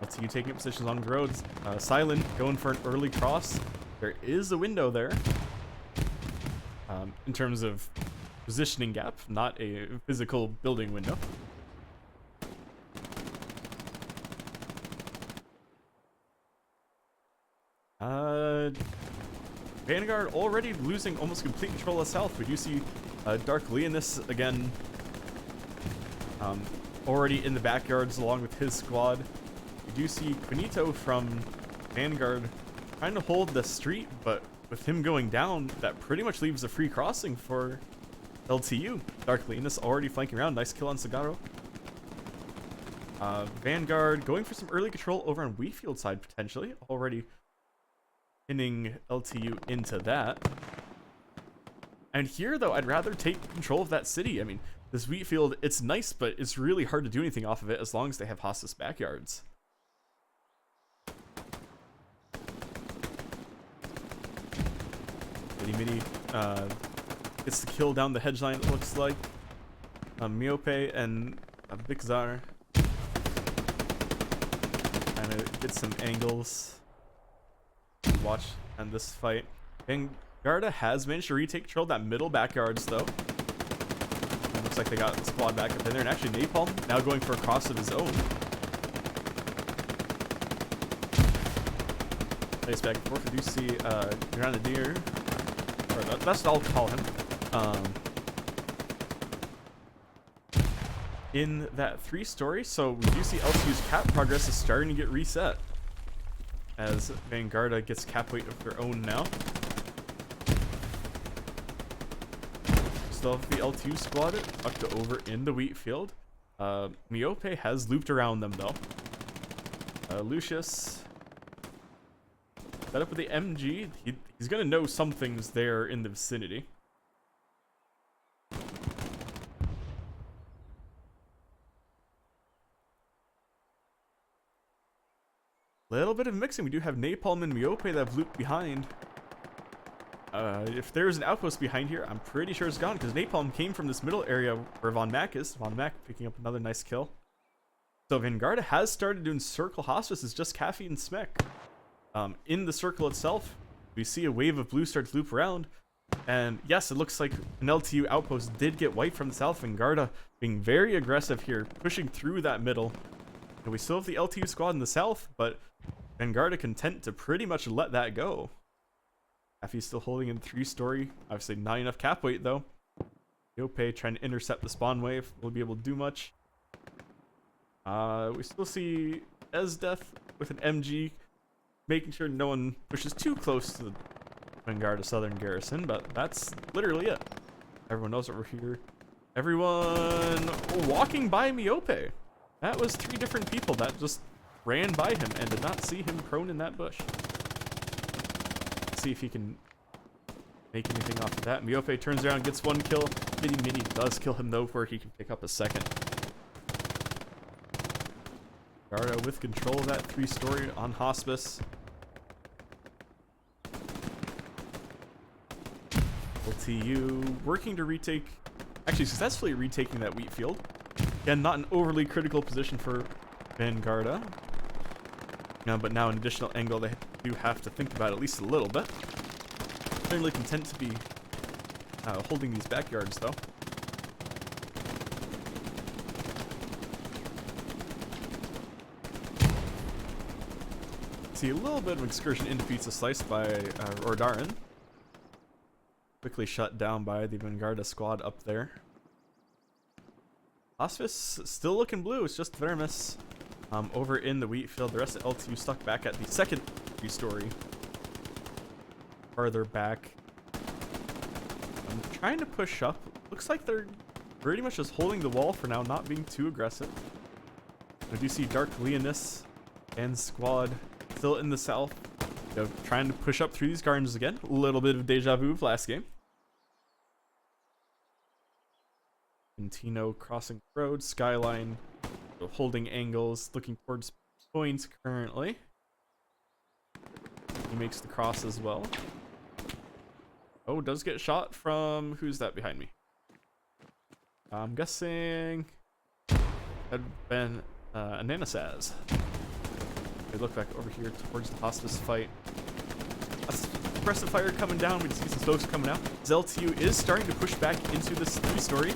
LTU taking up positions along the roads. Silent going for an early cross. There is a window there. In terms of positioning gap, not a physical building window. Vanguard already losing almost complete control of South. We do see Dark Leonis again already in the backyards along with his squad. We do see Quinito from Vanguard trying to hold the street, but with him going down, that pretty much leaves a free crossing for LTU. Dark Leonis already flanking around. Nice kill on Sagaro. Vanguard going for some early control over on Wheatfield side potentially. Already pinning LTU into that. And here, though, I'd rather take control of that city. I mean, this Wheatfield, it's nice, but it's really hard to do anything off of it as long as they have Hospice backyards. Mini gets the kill down the hedge line, it looks like. Miope and Bixar kind of get some angles. Watch on this fight. Vanguarda has managed to retake control of that middle backyards, though. It looks like they got the squad back up in there. And actually, Napalm now going for a cross of his own. Nice back and forth. We do see Grenadier. Or that's what I'll call him. In that 3-story. So we do see LTU's cap progress is starting to get reset. As Vanguarda gets cap weight of their own now. Still have the LTU squad tucked over in the Wheatfield. Miope has looped around them though. Lucius set up with the MG. He's gonna know something's there in the vicinity. Little bit of mixing. We do have Napalm and Miope that have looped behind. If there's an outpost behind here, I'm pretty sure it's gone because Napalm came from this middle area where Von Mack is. Von Mack picking up another nice kill. So Vanguarda has started doing circle hospice. It's just Caffey and Smek. In the circle itself, we see a wave of blue start to loop around. And yes, it looks like an LTU outpost did get wiped from the south. Vanguarda being very aggressive here, pushing through that middle. And we still have the LTU squad in the south, but Vanguarda content to pretty much let that go. Caffey's still holding in 3-story. Obviously not enough cap weight though. Yope trying to intercept the spawn wave. Won't be able to do much. We still see Esdeath with an MG, making sure no one pushes too close to the Vanguarda Southern Garrison, but that's literally it. Everyone knows that we're here. Everyone walking by Miope. That was 3 different people that just ran by him and did not see him prone in that bush. Let's see if he can make anything off of that. Miope turns around, gets 1 kill. Mini does kill him though, where he can pick up a second. Garda with control of that 3-story on Hospice. LTU working to retake, actually successfully retaking that Wheatfield. Again, not an overly critical position for Vanguarda. But now an additional angle they do have to think about at least a little bit. Certainly content to be holding these backyards though. See a little bit of excursion into Pizza Slice by Ordarin. Quickly shut down by the Vanguarda squad up there. Hospice still looking blue. It's just Vermis over in the Wheatfield. The rest of LTU stuck back at the second 3-story. Farther back. I'm trying to push up. Looks like they're pretty much just holding the wall for now, not being too aggressive. I do see Dark Leonis and squad still in the south. Trying to push up through these gardens again. A little bit of deja vu of last game. Quintino crossing the road, Skyline holding angles, looking towards points currently. He makes the cross as well. Oh, does get shot from, who's that behind me? I'm guessing that'd been Ananasaz. We look back over here towards the hospice fight. A suppressive fire coming down. We see some smokes coming out. LTU is starting to push back into this 3-story.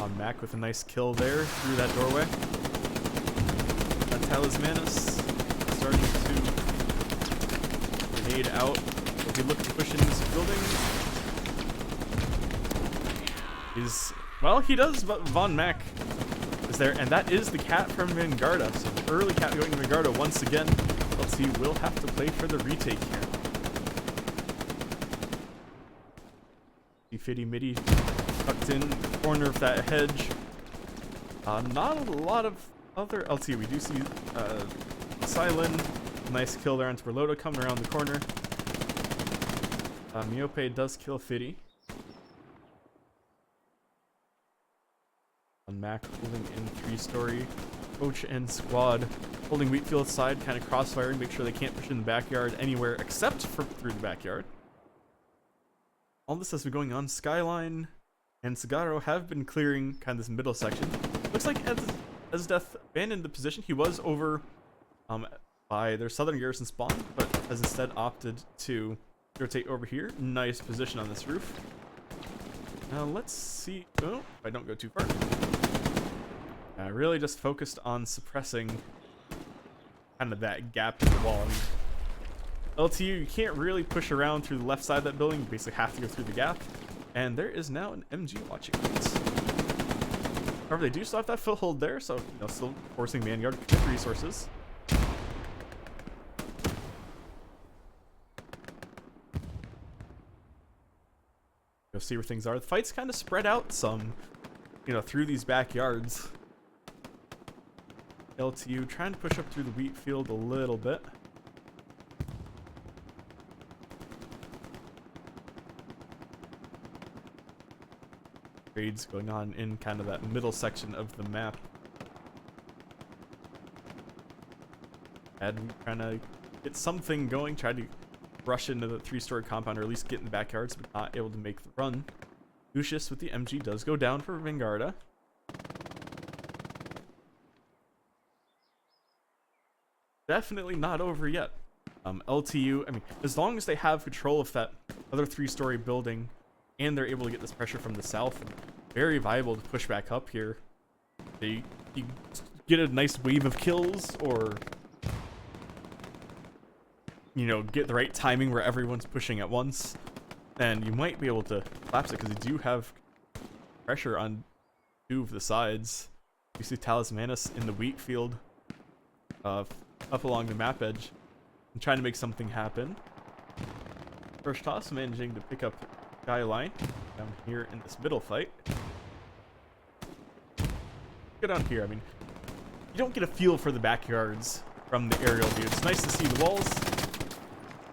On Mac with a nice kill there through that doorway. Talismanus starting to grenade out. If we look to push into this building. Well, he does, but Von Mac is there, and that is the cat from VNGD. So the early cat going to VNGD once again. LTU will have to play for the retake here. Fitty Mitty tucked in the corner of that hedge. Not a lot of other LTU. We do see Silent. Nice kill there on Berlota coming around the corner. Miope does kill Fitty. On Mac holding in 3-story. Coach and squad holding Wheatfield's side, kind of crossfiring, make sure they can't push in the backyard anywhere except for through the backyard. All this has been going on. Skyline and Sagaro have been clearing kind of this middle section. Looks like as Death abandoned the position. He was over by their southern garrison spawn, but has instead opted to rotate over here. Nice position on this roof. Now let's see. Oh, if I don't go too far. Really just focused on suppressing kind of that gap in the wall. LTU, you can't really push around through the left side of that building. You basically have to go through the gap. And there is now an MG watching this. However, they do still have that foothold there, so still forcing Vanguard to commit resources. Go see where things are. The fight's kind of spread out some, through these backyards. LTU trying to push up through the wheat field a little bit. Raids going on in kind of that middle section of the map. And trying to get something going, try to rush into the 3-story compound or at least get in the backyards, but not able to make the run. Lucius with the MG does go down for VNGD. Definitely not over yet. LTU, I mean, as long as they have control of that other 3-story building and they're able to get this pressure from the south, very viable to push back up here. You get a nice wave of kills, or get the right timing where everyone's pushing at once, and you might be able to collapse it because you do have pressure on 2 of the sides. You see Talismanus in the wheat field, up along the map edge, and trying to make something happen. First toss managing to pick up Skyline down here in this middle fight. Go down here. I mean, you don't get a feel for the backyards from the aerial view. It's nice to see the walls.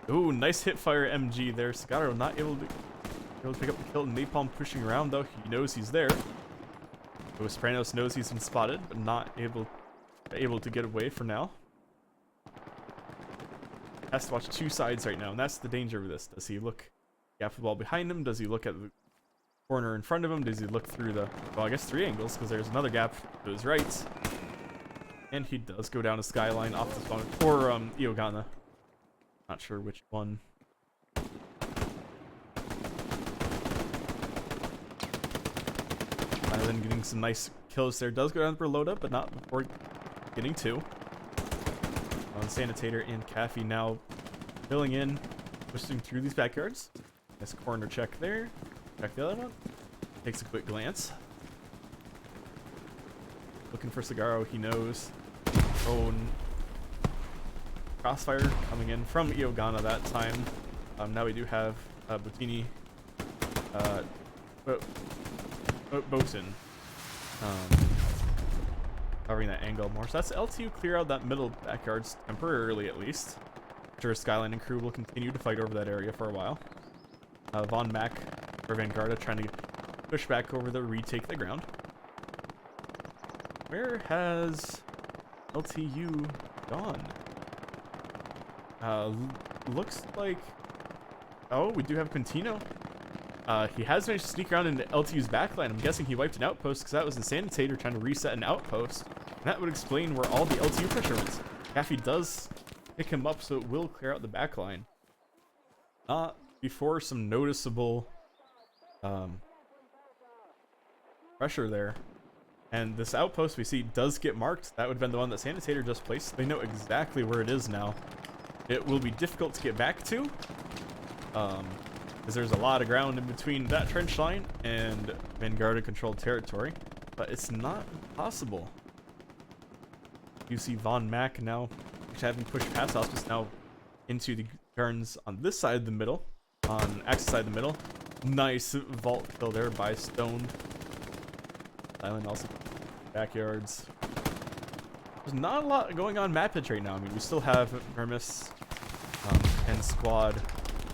Ooh, nice hit fire MG there. Sagaro not able to pick up the kill. Napalm pushing around though. He knows he's there. Spranos knows he's been spotted, but not able to get away for now. Has to watch 2 sides right now, and that's the danger of this. Does he look gap the wall behind him? Does he look at the corner in front of him? Does he look through the, well, I guess 3 angles, because there's another gap to his right. And he does go down to Skyline off the spawn, or Iogana. Not sure which one. And then getting some nice kills there. Does go down to Berlota, but not before getting 2. On Sanitator and Caffey now filling in, pushing through these backyards. Nice corner check there. Check the other one. Takes a quick glance. Looking for Sagaro, he knows. Oh, crossfire coming in from Iogana that time. Now we do have Bottini, Bosun, covering that angle more. So that's LTU clear out that middle backyards temporarily, at least. I'm sure Skyline and crew will continue to fight over that area for a while. Von Mac or VNGD trying to push back over the retake the ground. Where has LTU gone? Looks like, oh, we do have Quintino. He has managed to sneak around into LTU's backline. I'm guessing he wiped an outpost because that was the Sanitator trying to reset an outpost. And that would explain where all the LTU pressure went. Caffey does pick him up, so it will clear out the back line. Not before some noticeable pressure there. And this outpost we see does get marked. That would have been the one that Sanitator just placed. They know exactly where it is now. It will be difficult to get back to, because there's a lot of ground in between that trench line and VNGD controlled territory, but it's not impossible. You see Von Mack now having pushed past Hospice now into the turns on this side of the middle, on Axis side of the middle. Nice vault kill there by Stone. Island also backyards. There's not a lot going on map pitch right now. I mean, we still have Hermes and squad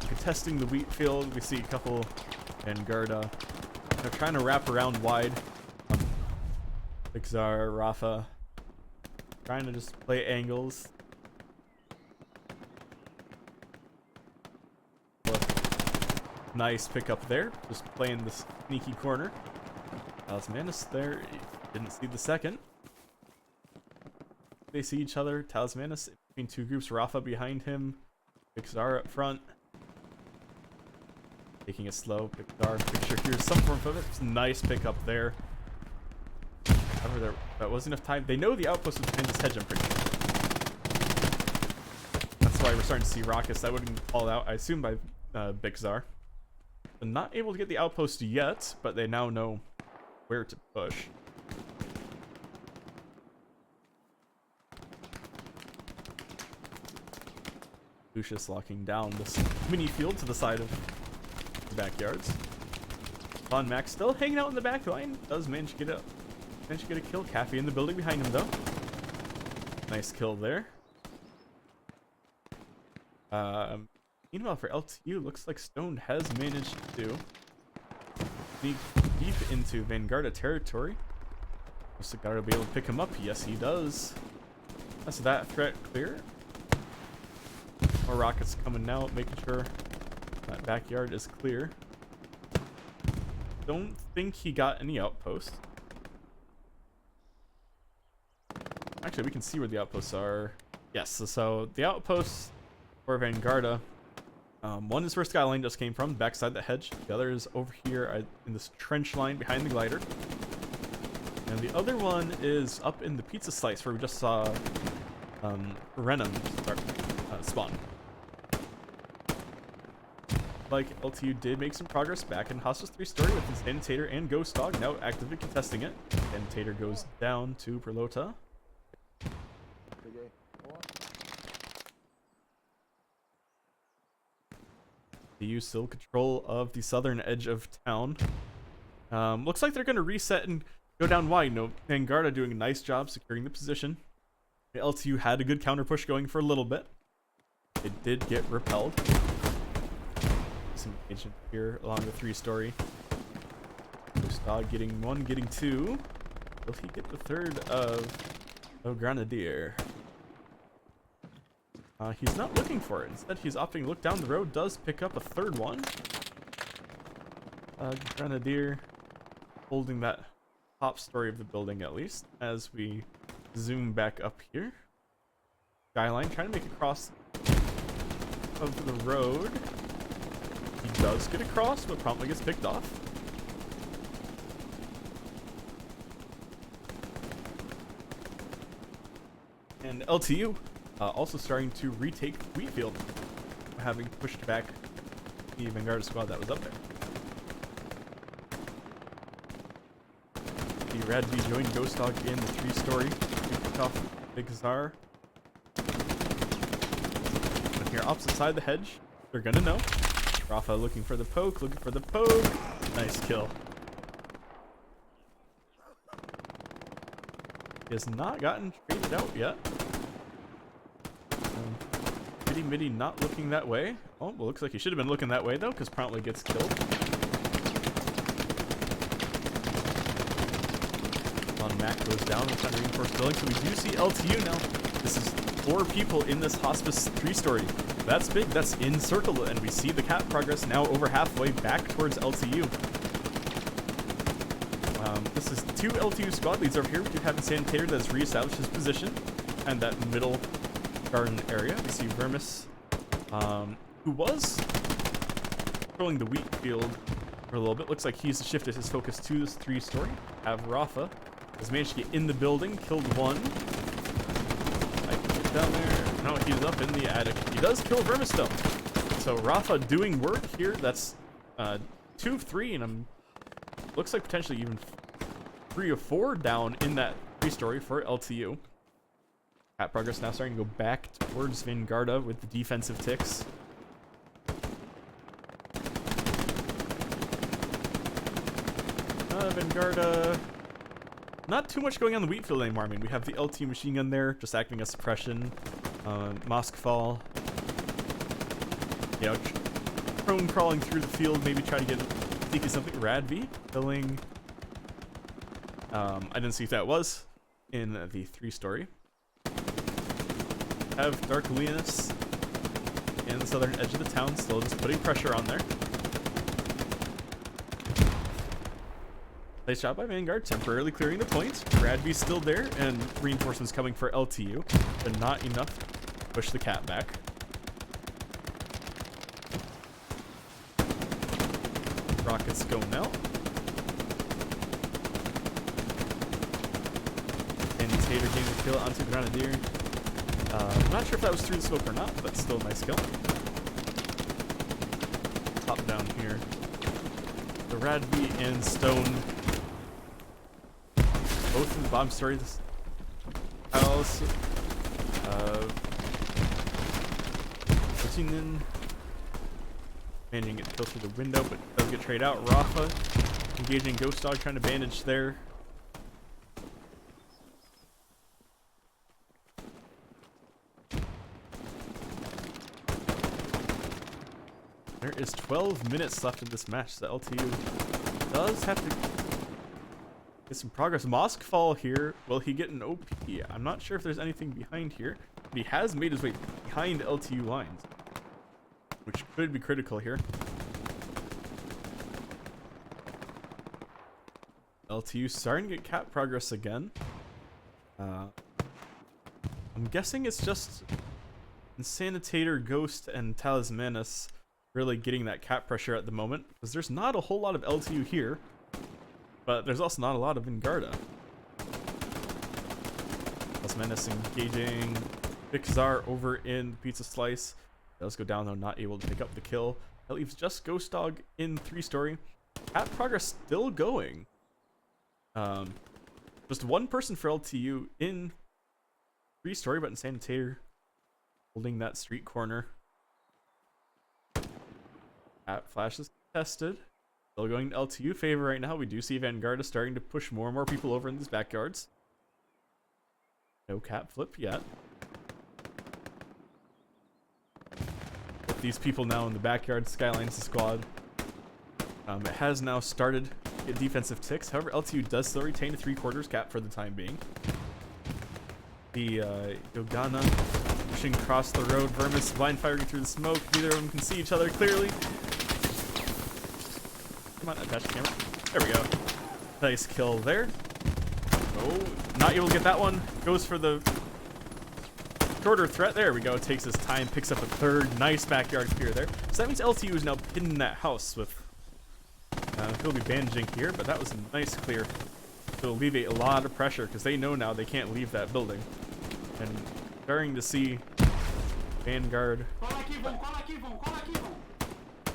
contesting the wheat field. We see a couple VNGD. They're trying to wrap around wide. Xar, Rafa, trying to just play angles. Nice pickup there, just playing the sneaky corner. Talismanus there, didn't see the second. They see each other. Talismanus between two groups, Rafa behind him, Xar up front. Taking it slow, Xar, picture here's some form of it. Nice pickup there. However, that wasn't enough time. They know the outpost was behind this hedge, I'm pretty sure. That's why we're starting to see rockets. That wouldn't fall out, I assume, by Xar. They're not able to get the outpost yet, but they now know where to push. Lucius locking down this mini field to the side of the backyards. Von Mack still hanging out in the back line. Does manage to get a kill. Caffey in the building behind him though. Nice kill there. Meanwhile, for LTU, looks like Stone has managed to sneak deep into VNGD territory. Looks like gotta be able to pick him up. Yes, he does. That's that threat clear. More rockets coming now, making sure that backyard is clear. Don't think he got any outposts. Actually, we can see where the outposts are. Yes, so the outposts for VNGD. One is where Skyline just came from, backside the hedge. The other is over here in this trench line behind the glider. And the other one is up in the pizza slice where we just saw Renum spawn. Like LTU did make some progress back in Hospice 3 story with the Sanitator and Ghost Dog now actively contesting it. Sanitator goes down to Perlota. LTU still control of the southern edge of town. Looks like they're going to reset and go down wide. No, VNGD doing a nice job securing the position. The LTU had a good counter push going for a little bit. It did get repelled. Some engagement here along the 3-story. Ghost Dog getting one, getting two. Will he get the third of Grenadier? He's not looking for it. Instead, he's opting to look down the road. Does pick up a third one. Grenadier holding that top story of the building at least. As we zoom back up here. Skyline trying to make it across of the road. He does get across, but promptly gets picked off. And LTU also starting to retake Wheatfield, having pushed back the VNGD squad that was up there. The Rad V joined Ghost Dog in the 3-story. Pick off Xar. And here, opposite side of the hedge, they're gonna know. Rafa looking for the poke, Nice kill. He has not gotten traded out yet. Midi not looking that way. Oh, well, looks like he should have been looking that way though, because promptly gets killed. Von Mack goes down and trying to reinforce building. So we do see LTU now. This is 4 people in this Hospice 3-story. That's big. That's in circle, and we see the cap progress now over halfway back towards LTU. This is 2 LTU squad leads over here. We do have the Sanitator that has reestablished his position, and that middle garden area. We see Vermis, who was controlling the wheat field for a little bit. Looks like he's shifted his focus to this 3-story. Have Rafa has managed to get in the building, killed one. I can get down there. No, he's up in the attic. He does kill Vermis though. So Rafa doing work here. That's 2 of 3, and looks like potentially even 3 of 4 down in that 3-story for LTU. At progress now starting to go back towards VNGD with the defensive ticks. VNGD, not too much going on the wheat field anymore. I mean, we have the LTU machine gun there, just acting as suppression. Moskfall, you know, prone crawling through the field, maybe try to get sneaky something. Radv killing. I didn't see if that was in the 3-story. Have Dark Leonus in the southern edge of the town, still just putting pressure on there. Nice job by VNGD, temporarily clearing the point. Radv's still there, and reinforcements coming for LTU, but not enough to push the cat back. Rockets going out. And Tater getting the kill onto Grenadier. I'm not sure if that was through the smoke or not, but still a nice kill. Top down here. The Radv and Stone, both in the bottom story. This house. Pushing in. Managing to get killed through the window, but does get trade out. Rafa engaging Ghost Dog, trying to bandage there. There is 12 minutes left in this match. The LTU does have to get some progress. Moskfall here, will he get an OP? I'm not sure if there's anything behind here, but he has made his way behind LTU lines, which could be critical here. LTU starting to get cap progress again. I'm guessing it's just Insanitator, Ghost, and Talismanus really getting that cap pressure at the moment, because there's not a whole lot of LTU here, but there's also not a lot of VNGD. Talismanus engaging Vixar over in Pizza Slice. Does go down though, not able to pick up the kill. That leaves just Ghost Dog in 3-story. Cap progress still going. Just one person for LTU in 3-story, but Insanitator holding that street corner. At flash is contested. Still going to LTU favor right now. We do see VNGD starting to push more and more people over in these backyards. No cap flip yet. With these people now in the backyard, Skylines the squad. It has now started to get defensive ticks. However, LTU does still retain a 3/4 cap for the time being. The Yogana pushing across the road. Vermis blind firing through the smoke. Neither of them can see each other clearly. Come on, attach the camera. There we go. Nice kill there. Oh, not able to get that one. Goes for the shorter threat. There we go. Takes his time, picks up a 3rd. Nice backyard clear there. So that means LTU is now pinning that house with. He'll be bandaging here, but that was a nice clear. To alleviate a lot of pressure, because they know now they can't leave that building. And starting to see VNGD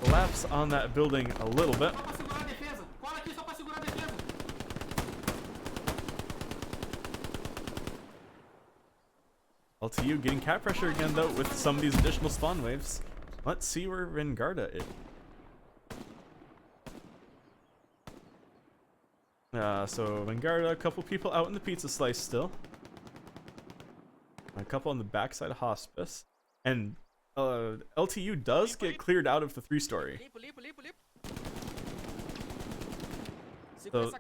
collapse on that building a little bit. LTU getting cap pressure again though with some of these additional spawn waves. Let's see where VNGD is. So VNGD, a couple people out in the Pizza Slice still. A couple on the backside of Hospice. And LTU does get cleared out of the 3-story. So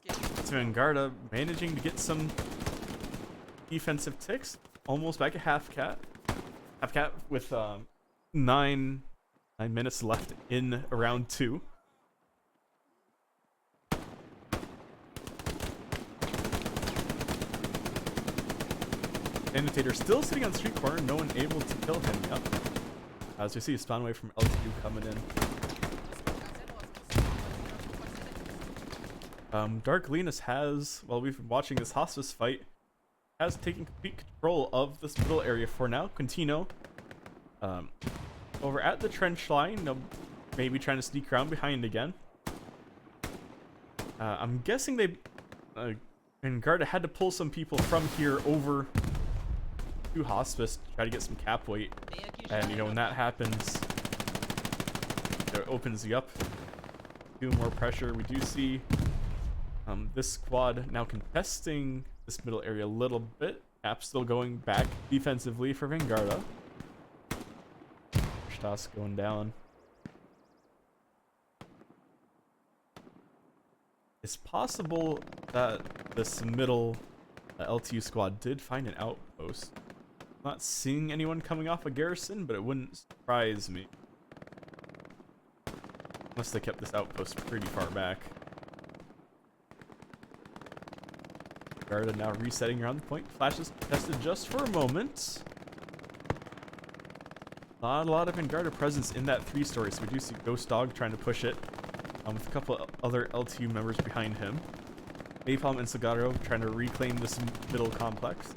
it's VNGD managing to get some defensive ticks. Almost back at half cap. Half cap with 9 minutes left in round 2. Annotator still sitting on the street corner, no one able to kill him yet. As we see a spawn wave from LTU coming in. Dark Linus has, while we've been watching this hospice fight, has taken complete control of this middle area for now. Quintino, over at the trench line, maybe trying to sneak around behind again. I'm guessing they, VNGD had to pull some people from here over to hospice to try to get some cap weight. And, you know, when that happens, it opens you up to more pressure. We do see this squad now contesting this middle area a little bit. Cap still going back defensively for VNGD. Toss going down. It's possible that this middle LTU squad did find an outpost. Not seeing anyone coming off a garrison, but it wouldn't surprise me. Unless they kept this outpost pretty far back. Garda now resetting around the point. Flash is tested just for a moment. Not a lot of VNGD presence in that 3-story, so we do see Ghost Dog trying to push it with a couple of other LTU members behind him. Napalm and Sagaro trying to reclaim this middle complex.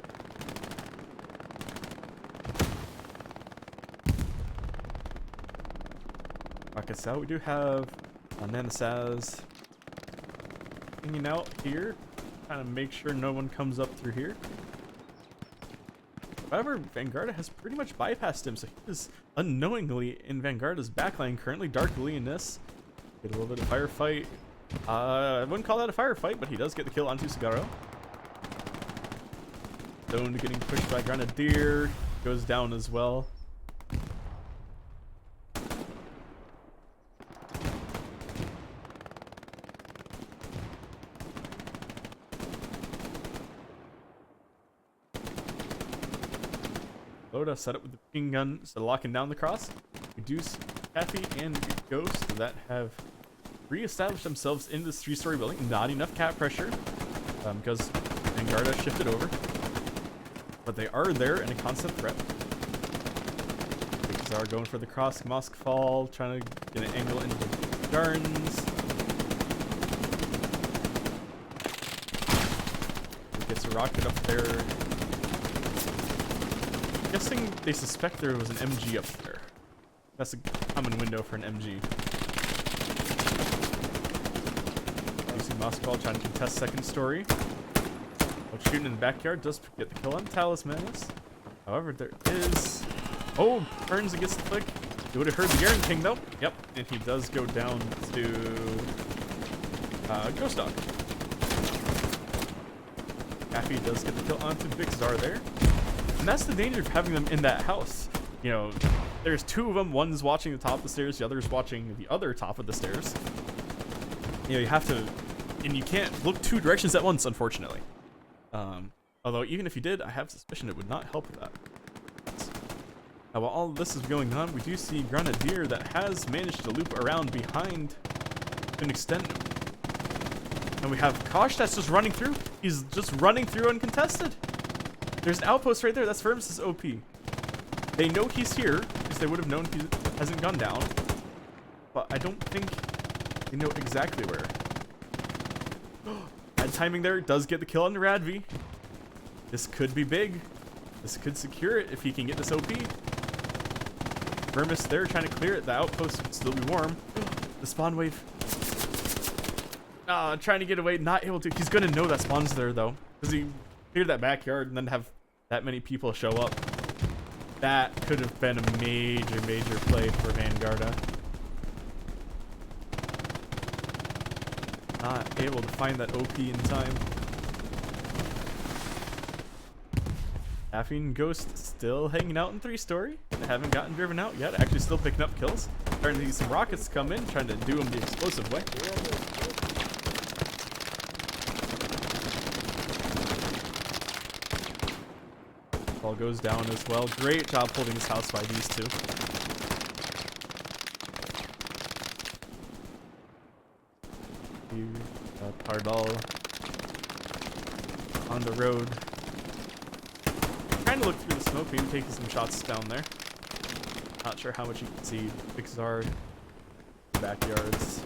Rockets out. We do have Nanasaz hanging out here, trying to make sure no one comes up through here. However, VNGD has pretty much bypassed him, so he is unknowingly in VNGD's backline currently. Dark Linus get a little bit of firefight. I wouldn't call that a firefight, but he does get the kill onto Sagaro. Stone getting pushed by Grenadier, goes down as well. Loda set up with the ping gun, so locking down the cross. We do see Cappy and Ghost that have re-established themselves in this 3-story building. Not enough cap pressure because VNGD shifted over, but they are there and a constant threat. They are going for the cross mosque fall, trying to get an angle into the gardens. He gets a rocket up there. Guessing they suspect there was an MG up there. That's a common window for an MG. You see Moskval trying to contest 2nd story. While shooting in the backyard, does get the kill on Talismanus. However, there is... Oh, turns and gets the flick. He would have heard the Garen ping though. Yep, and he does go down to Ghost Dog. Cappy does get the kill onto Vixar there. And that's the danger of having them in that house. You know, there's 2 of them. One's watching the top of the stairs. The other's watching the other top of the stairs. You know, you have to... And you can't look 2 directions at once, unfortunately. Although, even if you did, I have suspicion it would not help with that. Now, while all this is going on, we do see Grenadier that has managed to loop around behind to an extent. And we have Kosh that's just running through. He's just running through uncontested. There's an outpost right there. That's Firmus' OP. They know he's here, because they would have known he hasn't gone down. But I don't think they know exactly where. Bad timing there. Does get the kill on the Radvi. This could be big. This could secure it if he can get this OP. Firmus there trying to clear it. The outpost would still be warm. The spawn wave. Trying to get away. Not able to. He's going to know that spawn's there, though. Because he cleared that backyard and then have that many people show up. That could have been a major play for VNGD. Not able to find that OP in time. Caffeine Ghost still hanging out in 3-story. They haven't gotten driven out yet. Actually still picking up kills. Starting to see some rockets come in, trying to do them the explosive way. Ball goes down as well. Great job holding this house by these 2. Pardal on the road. trying to look through the smoke, maybe taking some shots down there. Not sure how much you can see. Pixar, backyards.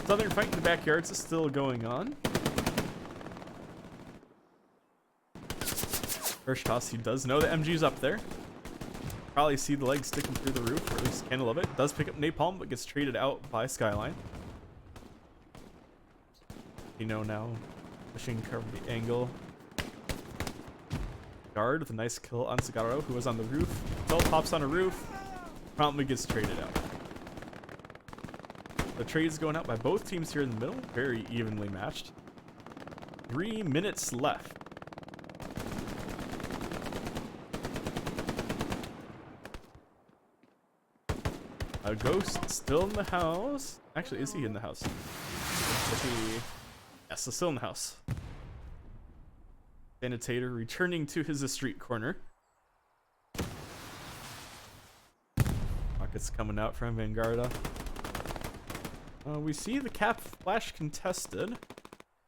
Southern fight in the backyards is still going on. First toss, he does know the MG's up there. Probably see the legs sticking through the roof, or at least candle of it. Does pick up napalm, but gets traded out by Skyline. You know now, pushing cover the angle. Guard with a nice kill on Sagaro, who was on the roof. Belt pops on a roof, promptly gets traded out. The trade's going out by both teams here in the middle, very evenly matched. 3 minutes left. A Ghost still in the house. Actually, is he in the house? Is he? Yes, he's still in the house. Sanitator returning to his street corner. Rockets coming out from Vanguarda. We see the cap flash contested.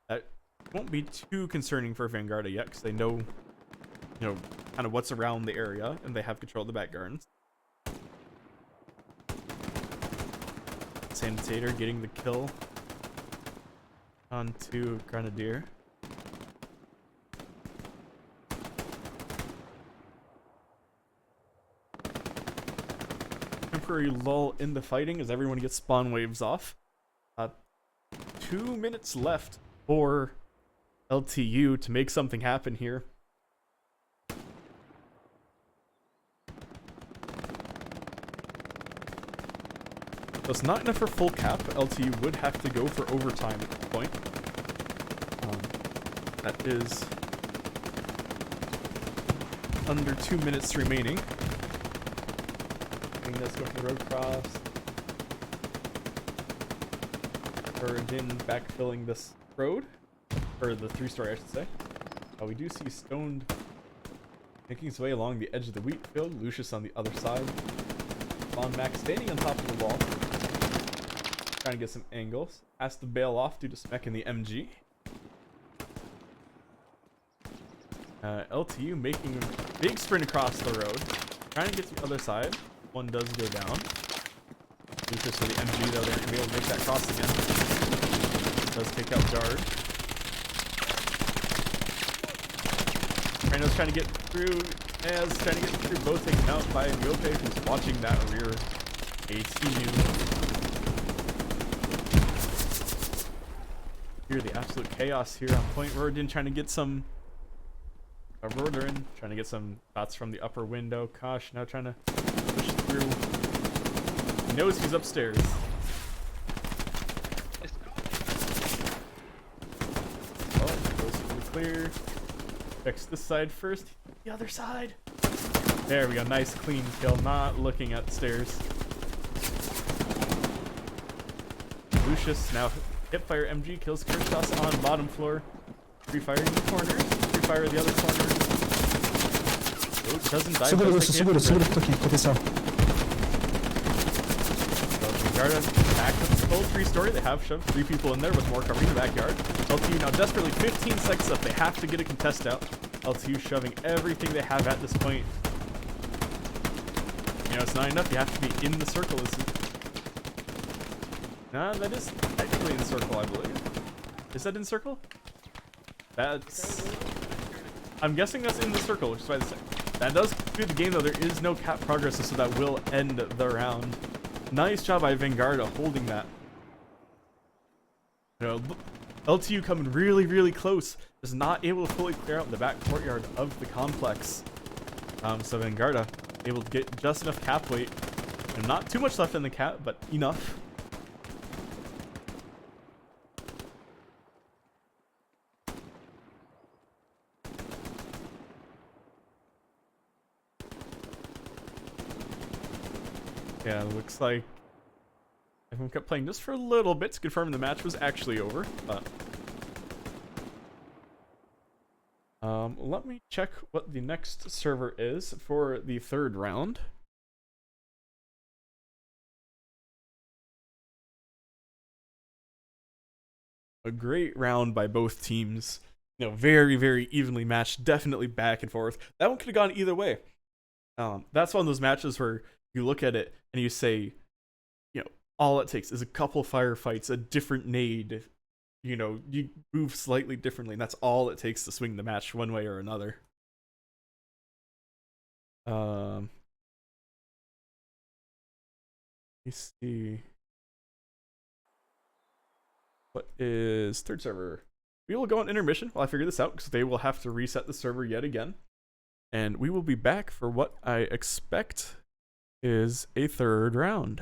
That won't be too concerning for Vanguarda yet, because they know, kind of what's around the area, and they have control of the back gardens. Sanitator getting the kill onto Grenadier. Temporary lull in the fighting as everyone gets spawn waves off. 2 minutes left for LTU to make something happen here. So it's not enough for full cap. LTU would have to go for overtime at this point. That is under 2 minutes remaining. Let's go for the road cross. Burden backfilling this road, or the 3-story I should say. We do see Stoned making his way along the edge of the wheat field. Lucius on the other side. Von Max standing on top of the wall, trying to get some angles. Has to bail off due to smacking the MG. LTU making a big sprint across the road, trying to get to the other side. One does go down. Lucius with the MG though, they're gonna be able to make that cross again. Does take out guard. Rano's trying to get through, as trying to get through, both taken out by Yope, who's watching that rear AT. Here, the absolute chaos here on point. Rodin trying to get some. Rodin trying to get some shots from the upper window. Kosh now trying to push through. He knows he's upstairs. Oh, goes for the clear. Checks this side first. The other side. There we go. Nice clean kill. Not looking at the stairs. Lucius now hipfire MG kills Kirchhoff on bottom floor. Free fire in the corners. Free fire the other corner. Oh, doesn't die. Back to the full 3-story. They have shoved 3 people in there with more covering in the backyard. LTU now desperately 15 seconds up. They have to get a contest out. LTU shoving everything they have at this point. It's not enough. You have to be in the circle. Nah, that is technically in circle, I believe. Is that in circle? That's... I'm guessing that's in the circle, which is why they say. That does conclude the game, though. There is no cap progress, so that will end the round. Nice job by Vanguarda holding that. LTU coming really, really close. Is not able to fully clear out the back courtyard of the complex. So Vanguarda able to get just enough cap weight. And not too much left in the cap, but enough. Yeah, it looks like everyone kept playing just for a little bit to confirm the match was actually over, but let me check what the next server is for the 3rd round. A great round by both teams. very, very evenly matched, definitely back and forth. That one could have gone either way. That's one of those matches where you look at it and you say, all it takes is a couple firefights, a different nade. You move slightly differently, and that's all it takes to swing the match one way or another. Let me see. What is third server? We will go on intermission while I figure this out because they will have to reset the server yet again. And we will be back for what I expect is a third round.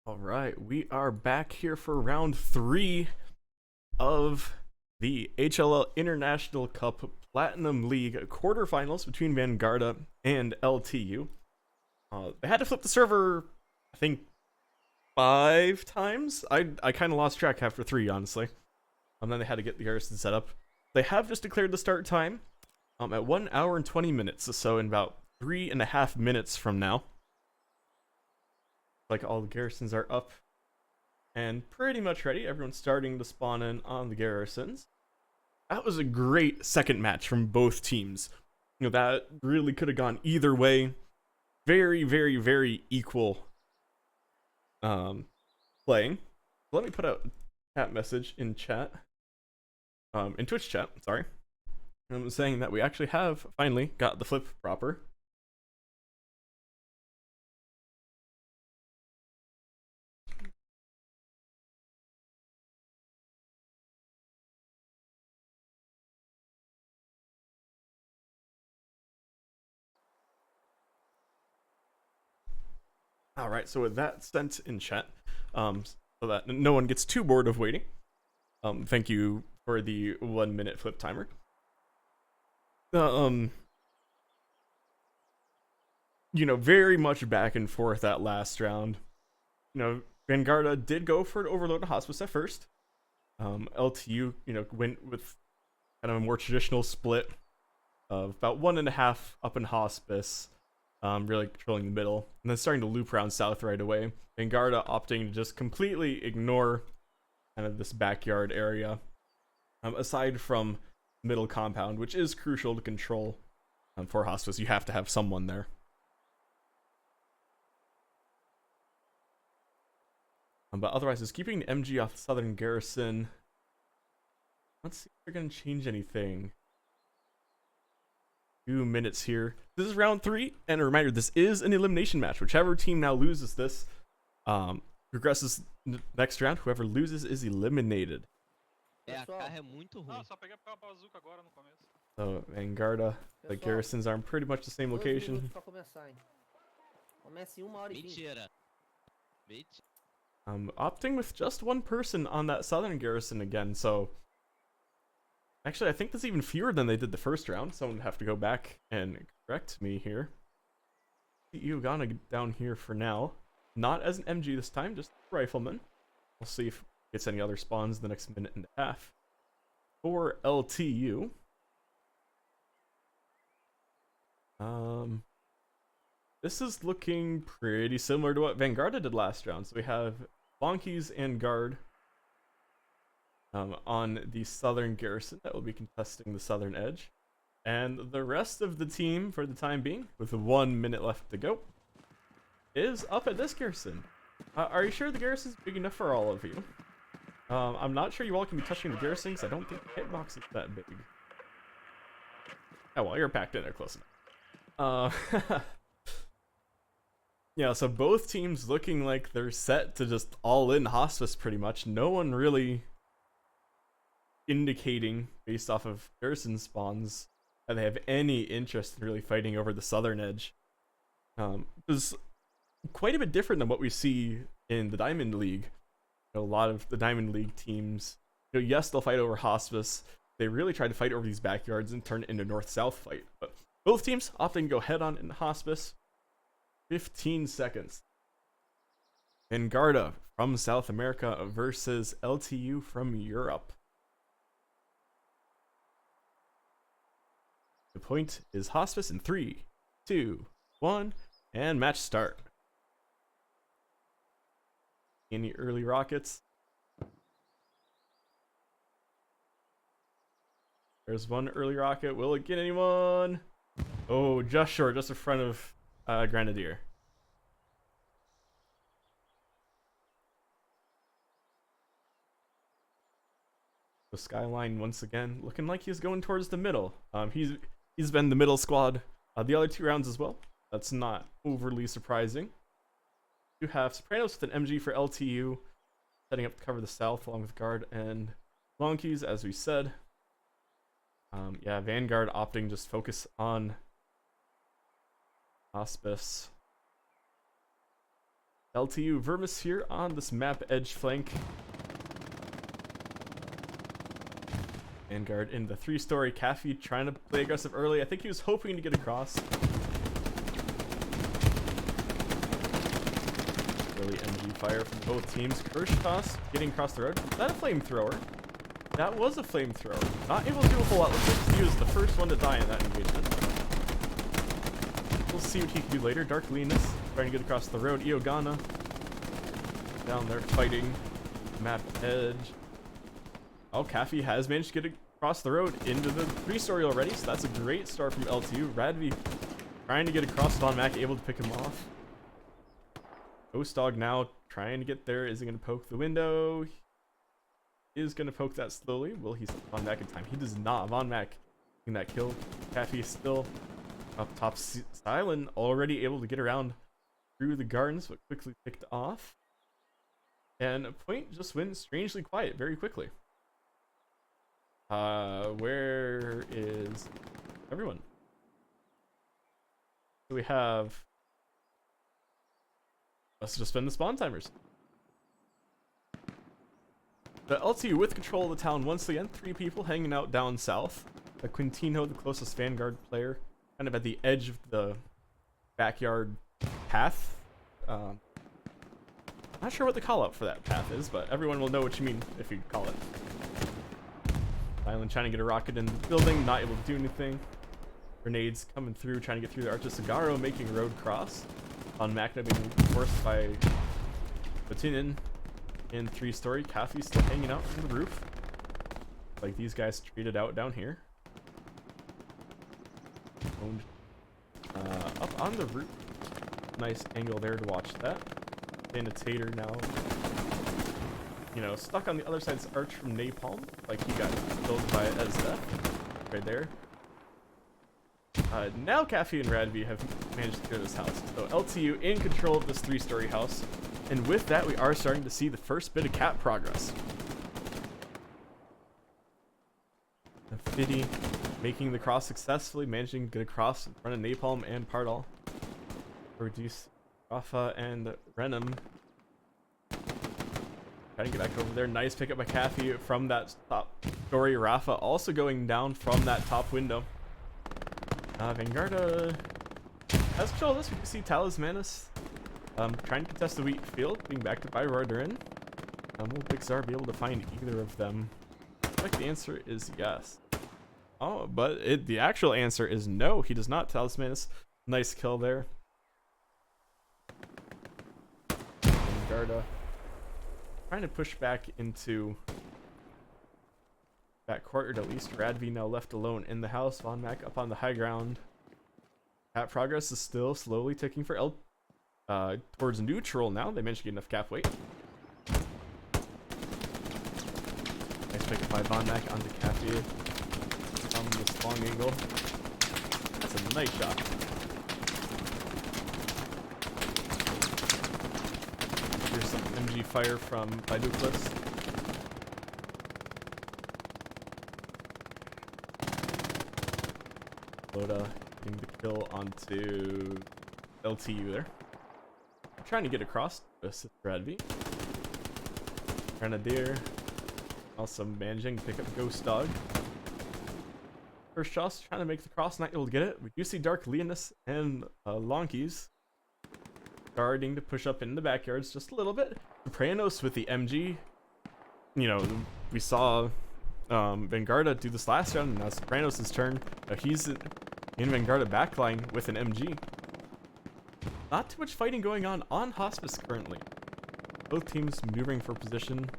All right, we are back here for round 3 of the HLL International Cup Platinum League quarterfinals between VNGD and LTU. They had to flip the server, I think, 5 times. I kind of lost track after 3, honestly. And then they had to get the garrison set up. They have just declared the start time at 1 hour and 20 minutes, so in about 3.5 minutes from now. Like, all the garrisons are up and pretty much ready. Everyone's starting to spawn in on the garrisons. That was a great second match from both teams. You know, that really could have gone either way. Very, very, very equal playing. Let me put out a chat message in chat. In Twitch chat, sorry. I'm saying that we actually have finally got the flip proper. All right, so with that sent in chat, so that no one gets too bored of waiting. Thank you for the 1 minute flip timer. You know, very much back and forth that last round. You know, VNGD did go for an overload to hospice at first. LTU, you know, went with kind of a more traditional split of about 1.5 up in hospice, really controlling the middle, and then starting to loop around south right away. VNGD opting to just completely ignore kind of this backyard area, aside from middle compound, which is crucial to control for hospice. You have to have someone there. But otherwise, it's keeping the MG off the southern garrison. Let's see if they're going to change anything. 2 minutes here. This is round 3, and a reminder, this is an elimination match. Whichever team now loses this progresses next round. Whoever loses is eliminated. So, VNGD, the garrisons are in pretty much the same location. Opting with just one person on that southern garrison again, so actually I think that's even fewer than they did the first round. Someone would have to go back and correct me here. Ugana down here for now, not as an MG this time, just rifleman. We'll see if it gets any other spawns the next minute and a half. For LTU, this is looking pretty similar to what VNGD did last round. So we have Bonkies and Guard on the southern garrison that will be contesting the southern edge. And the rest of the team, for the time being, with 1 minute left to go, is up at this garrison. Are you sure the garrison is big enough for all of you? I'm not sure you all can be touching the garrison because I don't think the hitbox is that big. Oh well, you're packed in there close enough. Yeah, so both teams looking like they're set to just all in hospice pretty much. No one really indicating, based off of garrison spawns, that they have any interest in really fighting over the southern edge. It's quite a bit different than what we see in the Diamond League. A lot of the Diamond League teams, you know, yes, they'll fight over hospice. They really try to fight over these backyards and turn it into north-south fight. But both teams often go head-on in hospice. 15 seconds. VNGD from South America versus LTU from Europe. The point is hospice in 3, 2, 1, and match start. Any early rockets? There's one early rocket. Will it get anyone? Oh, just short, just in front of Grenadier. The Skyline once again looking like he's going towards the middle. He's been the middle squad the other 2 rounds as well. That's not overly surprising. You have Sopranos with an MG for LTU, setting up to cover the south along with Guard and Monkeys, as we said. Yeah, VNGD opting just focus on hospice. LTU Vermis here on this map edge flank. Vanguard in the 3-story. Caffey trying to play aggressive early. I think he was hoping to get across. Early MG fire from both teams. Kirschtoss getting across the road. Is that a flamethrower? That was a flamethrower. Not able to do a whole lot with it. He was the first one to die in that engagement. We'll see what he can do later. Dark Linus trying to get across the road. Iogana down there fighting. Map edge. Oh, Caffey has managed to get across the road into the 3-story already, so that's a great start from LTU. Radvi trying to get across. Von Mac able to pick him off. Ghost Dog now trying to get there. Is he going to poke the window? He is going to poke that slowly. Will he stop Von Mac in time? He does not. Von Mac getting that kill. Caffey still up top. Silent already able to get around through the gardens, but quickly picked off. And Point just went strangely quiet very quickly. Where is everyone? So we have. Let's just spend the spawn timers. The LTU with control of the town once again. 3 people hanging out down south. Quintino, the closest Vanguard player, kind of at the edge of the backyard path. Not sure what the call out for that path is, but everyone will know what you mean if you call it. Island trying to get a rocket in the building, not able to do anything. Grenades coming through, trying to get through the Archer Cigaro, making road cross. On Macna being forced by Batinin in 3-story. Caffey still hanging out on the roof. Like these guys treated out down here. Up on the roof. Nice angle there to watch that. Sanitator now, you know, stuck on the other side's arch from Napalm, like he got killed by Ezda right there. Now Caffey and Radvi have managed to clear this house, so LTU in control of this 3-story house, and with that we are starting to see the first bit of cap progress. Fiddy making the cross successfully, managing to get across in front of Napalm and Pardal. Reduce Rafa and Renum. Trying to get back over there. Nice pickup by Caffey from that top story. Rafa also going down from that top window. Vanguarda has control of this. We can see Talismanus trying to contest the wheat field, being backed up by Roderin. Will Big Czar be able to find either of them? I think the answer is yes. Oh, but the actual answer is no. He does not. Talismanus, nice kill there. Vanguarda trying to push back into that courtyard at least. Radvi now left alone in the house. Von Mac up on the high ground. Cap progress is still slowly ticking for towards neutral now. They managed to get enough cap weight. Nice pick up by Von Mac onto Caffey from this long angle. That's a nice shot. Here's some MG fire from Biduplis. Loda getting the kill onto LTU there. Trying to get across to assist Radvi. Grenadier also managing to pick up Ghost Dog. First shots trying to make the cross, not able to get it. We do see Dark Leonis and Lonkies starting to push up in the backyards just a little bit. Sopranos with the MG. You know, we saw Vanguarda do this last round, and now Sopranos' turn. He's in Vanguarda backline with an MG. Not too much fighting going on Hospice currently. Both teams maneuvering for position.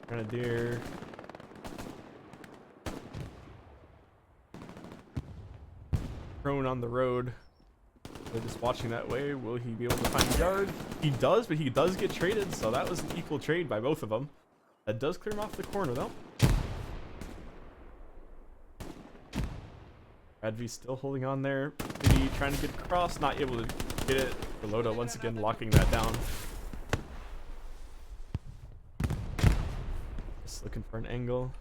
Grenadier. Prone on the road. They're just watching that way. Will he be able to find a yard? He does, but he does get traded, so that was an equal trade by both of them. That does clear him off the corner, though. Radvi still holding on there. Fiddy trying to get across, not able to get it. Loda once again locking that down. Just looking for an angle.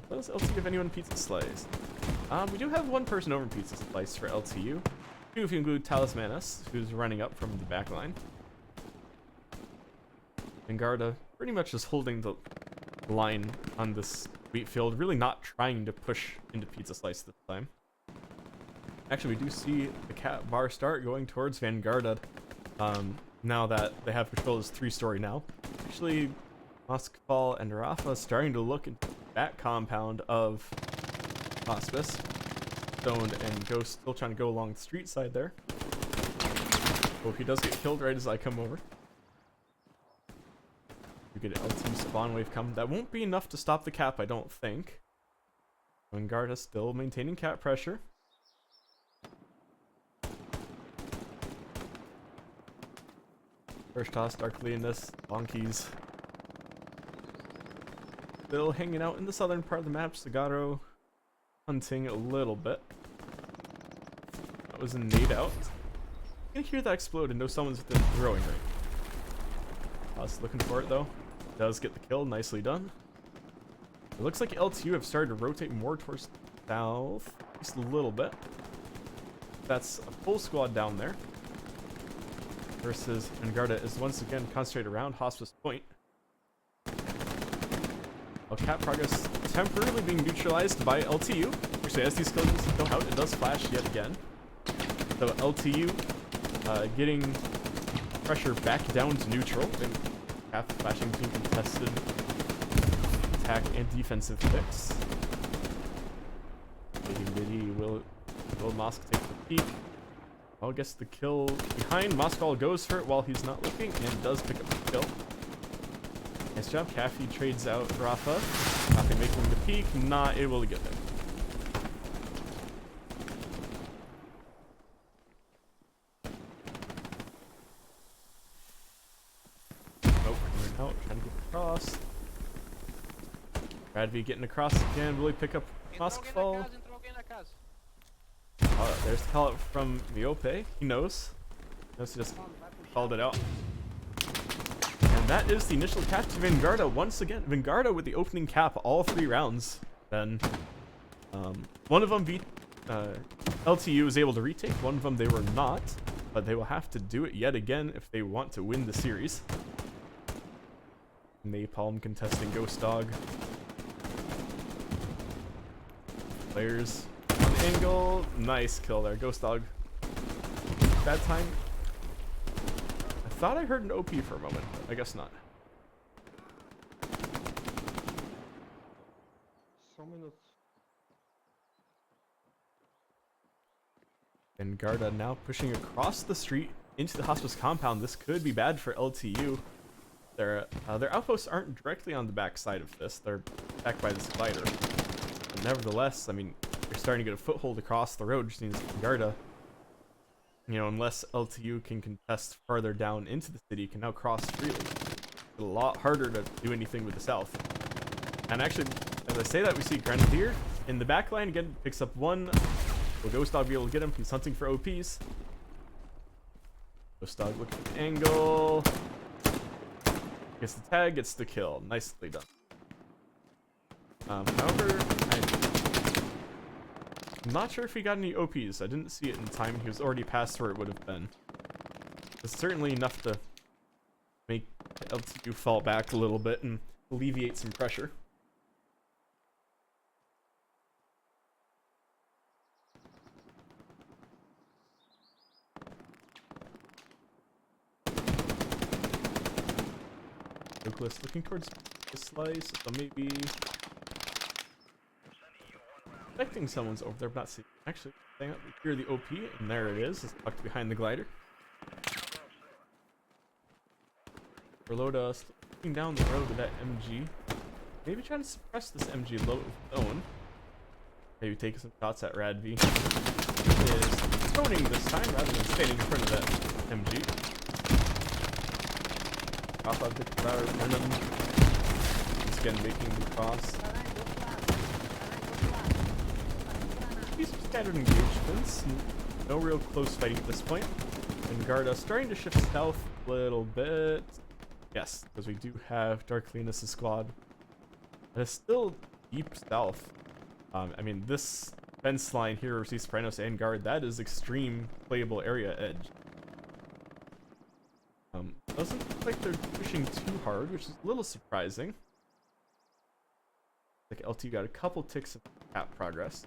Does LT give anyone pizza slice? We do have one person over pizza slice for LTU. Two if you include Talismanus, who's running up from the back line. Vanguarda pretty much just holding the line on this wheat field, really not trying to push into pizza slice this time. Actually, we do see the cat bar start going towards Vanguarda. Now that they have control of this 3-story now. Actually, Moskval and Rafa starting to look into that compound of Hospice. Stoned and Ghost still trying to go along the street side there. Oh, he does get killed right as I come over. We get an LT spawn wave coming. That won't be enough to stop the cap, I don't think. Vanguarda still maintaining cap pressure. First toss, Darkly in this. Bonkies. Still hanging out in the southern part of the map. Sagaro hunting a little bit. That was a nade out. You can hear that explode and know someone's within throwing range. Us looking for it though. Does get the kill. Nicely done. It looks like LTU have started to rotate more towards the south. Just a little bit. That's a full squad down there. Versus Vanguarda is once again concentrated around Hospice Point. While cap progress temporarily being neutralized by LTU. Actually, as these kills go out, it does flash yet again. So LTU getting pressure back down to neutral. And cap flashing between contested attack and defensive picks. Maybe will Mosk take the peek? Well, gets the kill behind. Moskval goes for it while he's not looking and does pick up the kill. Nice job. Caffey trades out Rafa. Caffey making the peek, not able to get there. Nope, coming out, trying to get across. Radvi getting across again. Will he pick up Moskval? There's the call out from Miope. He knows. He just called it out. And that is the initial cap to Vanguarda once again. Vanguarda with the opening cap all 3 rounds. Then one of them LTU was able to retake. One of them they were not. But they will have to do it yet again if they want to win the series. Napalm contesting Ghost Dog. Players on angle. Nice kill there. Ghost Dog. Bad time. I thought I heard an OP for a moment, but I guess not. Vanguarda now pushing across the street into the Hospice compound. This could be bad for LTU. Their outposts aren't directly on the back side of this. They're backed by this glider. But nevertheless, I mean, they're starting to get a foothold across the road, which means Vanguarda, you know, unless LTU can contest farther down into the city, can now cross freely. It's a lot harder to do anything with the south. And actually, as I say that, we see Grenadier in the back line again, picks up one. Will Ghost Dog be able to get him? He's hunting for OPs. Ghost Dog looking at the angle. Gets the tag, gets the kill. Nicely done. However, I'm not sure if he got any OPs. I didn't see it in time. He was already past where it would have been. It's certainly enough to make LTU fall back a little bit and alleviate some pressure. Nucleus looking towards the slice, so maybe expecting someone's over there, but not seeing. Actually, we hear the OP, and there it is. It's tucked behind the glider. Verloda looking down the road with that MG. Maybe trying to suppress this MG low of its own. Maybe taking some shots at Radvi. Is stoning this time rather than standing in front of that MG. Off of the Cloud Venom. Once again making the cross. These are scattered engagements. No real close fighting at this point. Vanguarda starting to shift south a little bit. Yes, because we do have Dark Linus' squad. But it's still deep south. I mean, this fence line here over Sopranos and guard. That is extreme playable area edge. Doesn't look like they're pushing too hard, which is a little surprising. Like LTU got a couple ticks of cap progress.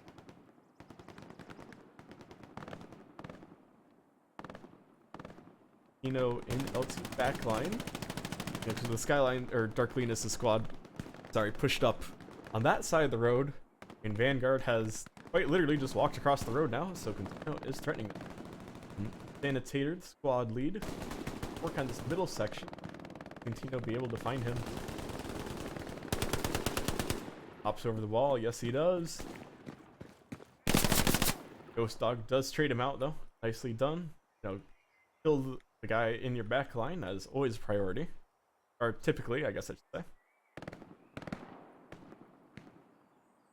In LTU backline. Because the Skyline, or Dark Linus' squad, pushed up on that side of the road. And Vanguard has quite literally just walked across the road now, so Contino is threatening them. Sanitator, the squad lead, work on this middle section. Contino be able to find him. Hops over the wall, yes he does. Ghost Dog does trade him out though, nicely done. Kill the guy in your back line, that is always a priority. Or typically, I guess I should say.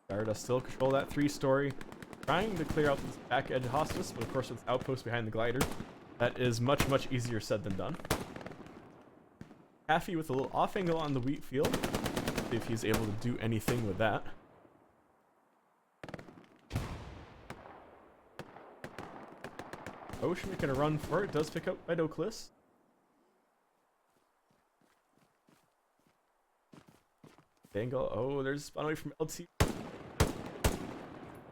Garda still control that 3-story. Trying to clear out this back edge hospice, but of course with outpost behind the glider, that is much, much easier said than done. Haffy with a little off angle on the wheat field. See if he's able to do anything with that. Ocean making a run for it. Does pick up by Doclis. Dangle. Oh, there's a spawn away from LT.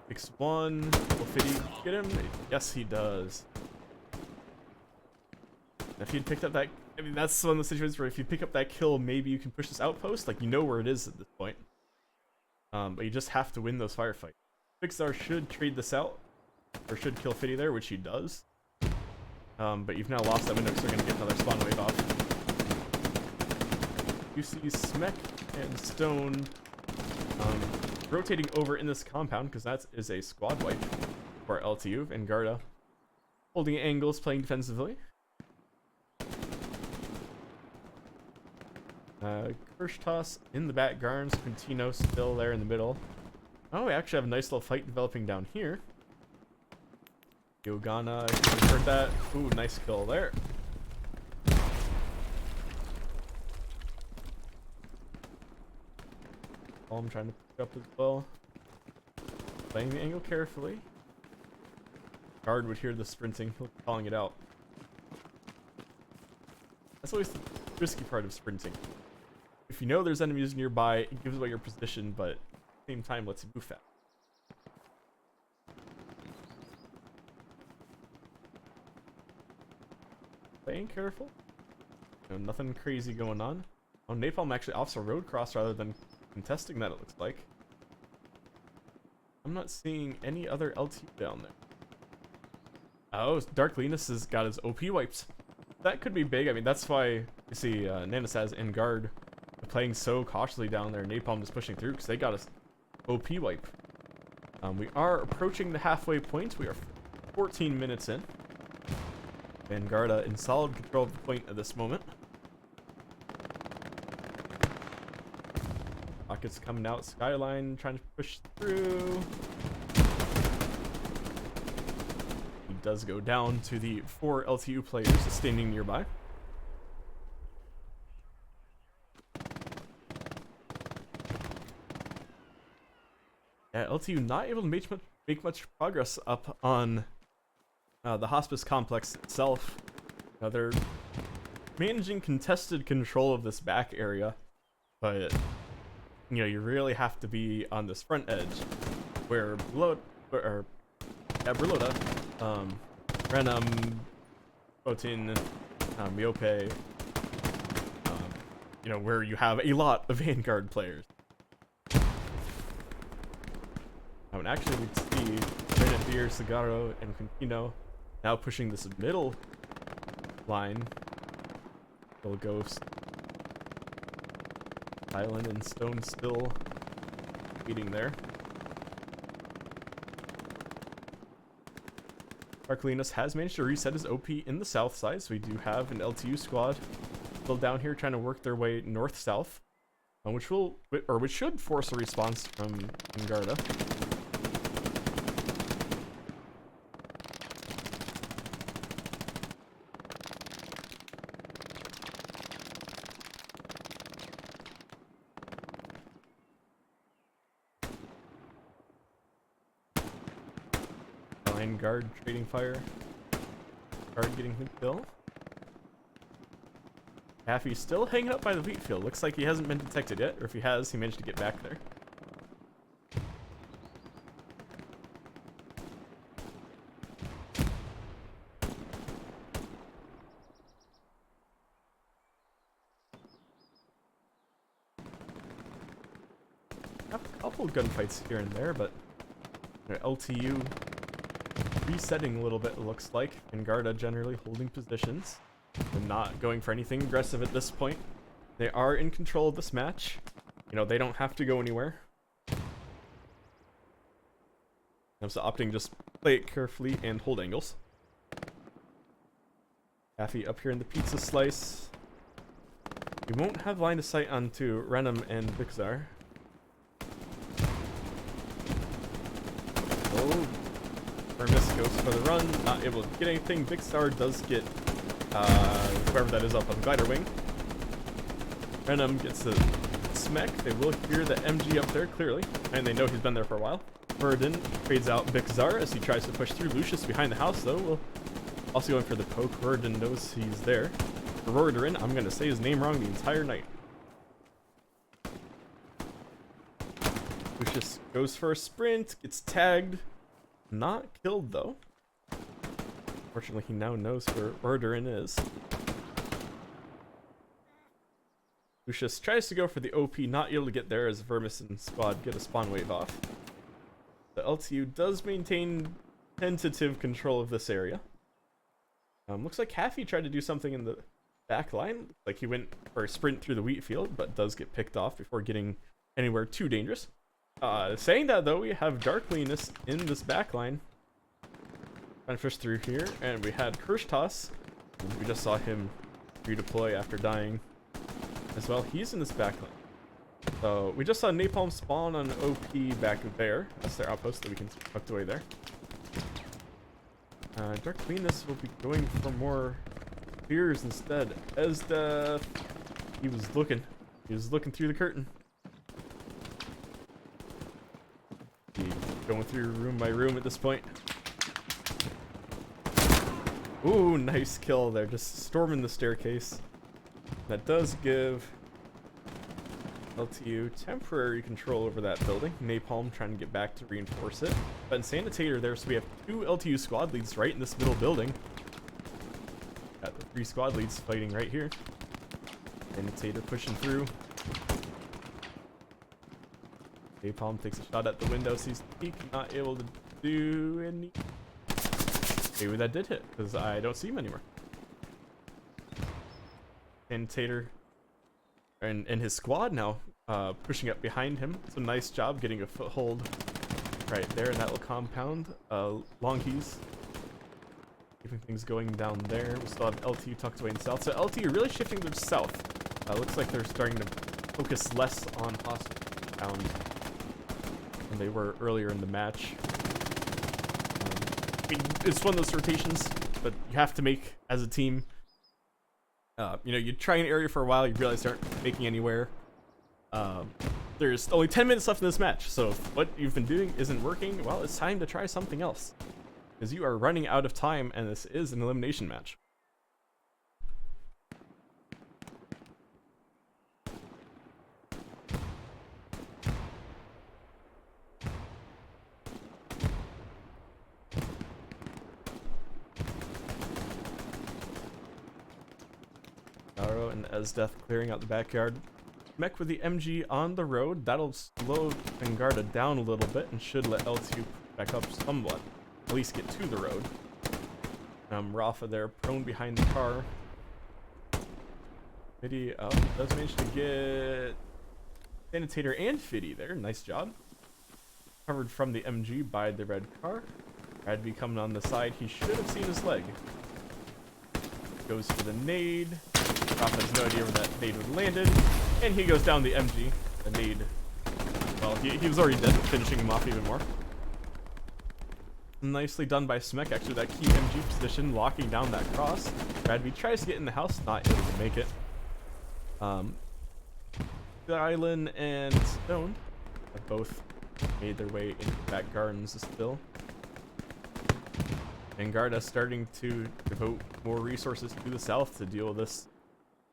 Picks one. Will Fiddy get him? Yes, he does. If he'd picked up that, I mean, that's one of the situations where if you pick up that kill, maybe you can push this outpost. Like, you know where it is at this point. But you just have to win those firefights. Pixar should trade this out, or should kill Fiddy there, which he does. But you've now lost that window, so you're going to get another spawn wave off. You see Smek and Stone rotating over in this compound, because that is a squad wipe for LTU. And Garda holding angles, playing defensively. Kirsch toss in the back garns. Quintino still there in the middle. Oh, we actually have a nice little fight developing down here. Yogana, I heard that. Ooh, nice kill there. I'm trying to pick up as well. Playing the angle carefully. Guard would hear the sprinting, he'll be calling it out. That's always the risky part of sprinting. If you know there's enemies nearby, it gives away your position, but at the same time lets you move fast. Playing careful. Nothing crazy going on. Oh, Napalm actually offs a road cross rather than contesting that, it looks like. I'm not seeing any other LT down there. Oh, Dark Linus has got his OP wipes. That could be big. I mean, that's why you see Nanasaz and Guard playing so cautiously down there. Napalm is pushing through because they got his OP wipe. We are approaching the halfway point. We are 14 minutes in. Vanguarda in solid control of the point at this moment. Rockets coming out. Skyline trying to push through. He does go down to the 4 LTU players standing nearby. Yeah, LTU not able to make much progress up on the hospice complex itself. They're managing contested control of this back area, but you really have to be on this front edge where Berloda, Renum, Botin, Miope, where you have a lot of Vanguard players. And actually we see Grenadier, Sagaro, and Quintino now pushing this middle line. Little Ghost. Island and Stone still leading there. Dark Linus has managed to reset his OP in the south side, so we do have an LTU squad still down here trying to work their way north-south, which should force a response from Garda. Behind guard, trading fire. Guard getting the kill. Haffy's still hanging up by the wheat field. Looks like he hasn't been detected yet, or if he has, he managed to get back there. Have a couple gunfights here and there, but LTU resetting a little bit, it looks like. Vanguarda generally holding positions and not going for anything aggressive at this point. They are in control of this match. You know, they don't have to go anywhere. I'm so opting just play it carefully and hold angles. Haffy up here in the pizza slice. We won't have line of sight onto Renum and Bixar. Oh, Vermis goes for the run, not able to get anything. Bixar does get whoever that is up on the glider wing. Renum gets a smack. They will hear the MG up there clearly, and they know he's been there for a while. Verdun trades out Bixar as he tries to push through. Lucius behind the house though will also going for the poke. Verdun knows he's there. Rodorin, I'm gonna say his name wrong the entire night. Lucius goes for a sprint, gets tagged, not killed though. Fortunately, he now knows where Rodorin is. Lucius tries to go for the OP, not able to get there as Vermis and squad get a spawn wave off. The LTU does maintain tentative control of this area. Looks like Haffy tried to do something in the back line. Like he went for a sprint through the wheat field, but does get picked off before getting anywhere too dangerous. Saying that though, we have Darkliness in this back line. Trying to push through here, and we had Kirschtoss. We just saw him redeploy after dying as well. He's in this back line. So we just saw Napalm spawn on OP back there. That's their outpost that we can tucked away there. Darkliness will be going for more spears instead. As he was looking through the curtain. He's going through room by room at this point. Ooh, nice kill there, just storming the staircase. That does give LTU temporary control over that building. Napalm trying to get back to reinforce it. But in Sanitator there, so we have 2 LTU squad leads right in this middle building. Got the 3 squad leads fighting right here. Sanitator pushing through. Napalm takes a shot at the window, sees the peak, not able to do any. Maybe that did hit, because I don't see him anymore. Sanitator and his squad now pushing up behind him. So nice job getting a foothold right there in that little compound. Long keys. Keeping things going down there. We still have LTU tucked away in south. So LTU really shifting to the south. Looks like they're starting to focus less on hospital than they were earlier in the match. I mean, it's one of those rotations, but you have to make as a team. You know, you try an area for a while, you realize you aren't making anywhere. There's only 10 minutes left in this match, so if what you've been doing isn't working, well, it's time to try something else. Because you are running out of time, and this is an elimination match. And Esdeath clearing out the backyard. Mech with the MG on the road. That'll slow Vanguarda down a little bit and should let LTU back up somewhat. At least get to the road. Rafa there, prone behind the car. Fiddy does manage to get Sanitator and Fiddy there. Nice job. Covered from the MG by the red car. Radby coming on the side. He should have seen his leg. Goes for the nade. Rafa has no idea where that nade would have landed. And he goes down the MG. The nade. Well, he was already dead, finishing him off even more. Nicely done by Smek, actually, that key MG position, locking down that cross. Radby tries to get in the house, not able to make it. The Island and Stone have both made their way into the back gardens still. Vanguard starting to devote more resources to the south to deal with this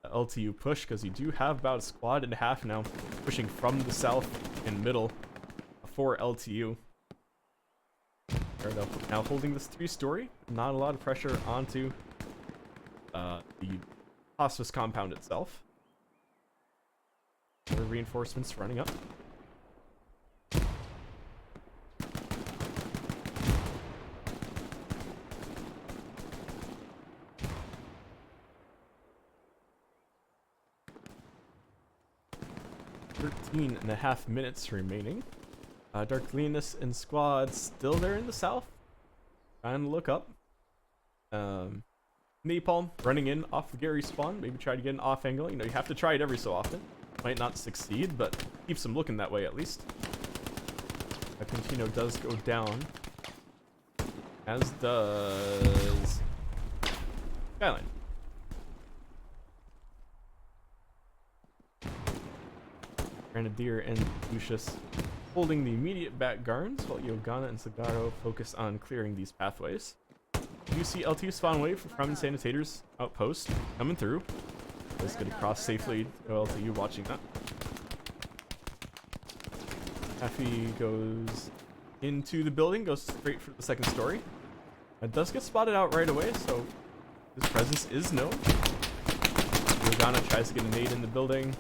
LTU push, because you do have about a squad and a half now pushing from the south and middle for LTU. They're now holding this 3-story. Not a lot of pressure onto the hospice compound itself. More reinforcements running up. And a half minutes remaining. Dark Leonis and squad still there in the south, trying to look up. Napalm running in off the Gary spawn, maybe try to get an off angle. You know, you have to try it every so often. Might not succeed, but keeps them looking that way at least. Quintino does go down, as does Skyline. Grenadier and Lucius holding the immediate back guards, while Yogana and Sagaro focus on clearing these pathways. You see LTU spawn wave from Sanitators outpost coming through. Let's get across safely. LTU watching that. Happy goes into the building, goes straight for the 2nd story. It does get spotted out right away, so his presence is known. Yogana tries to get a nade in the building.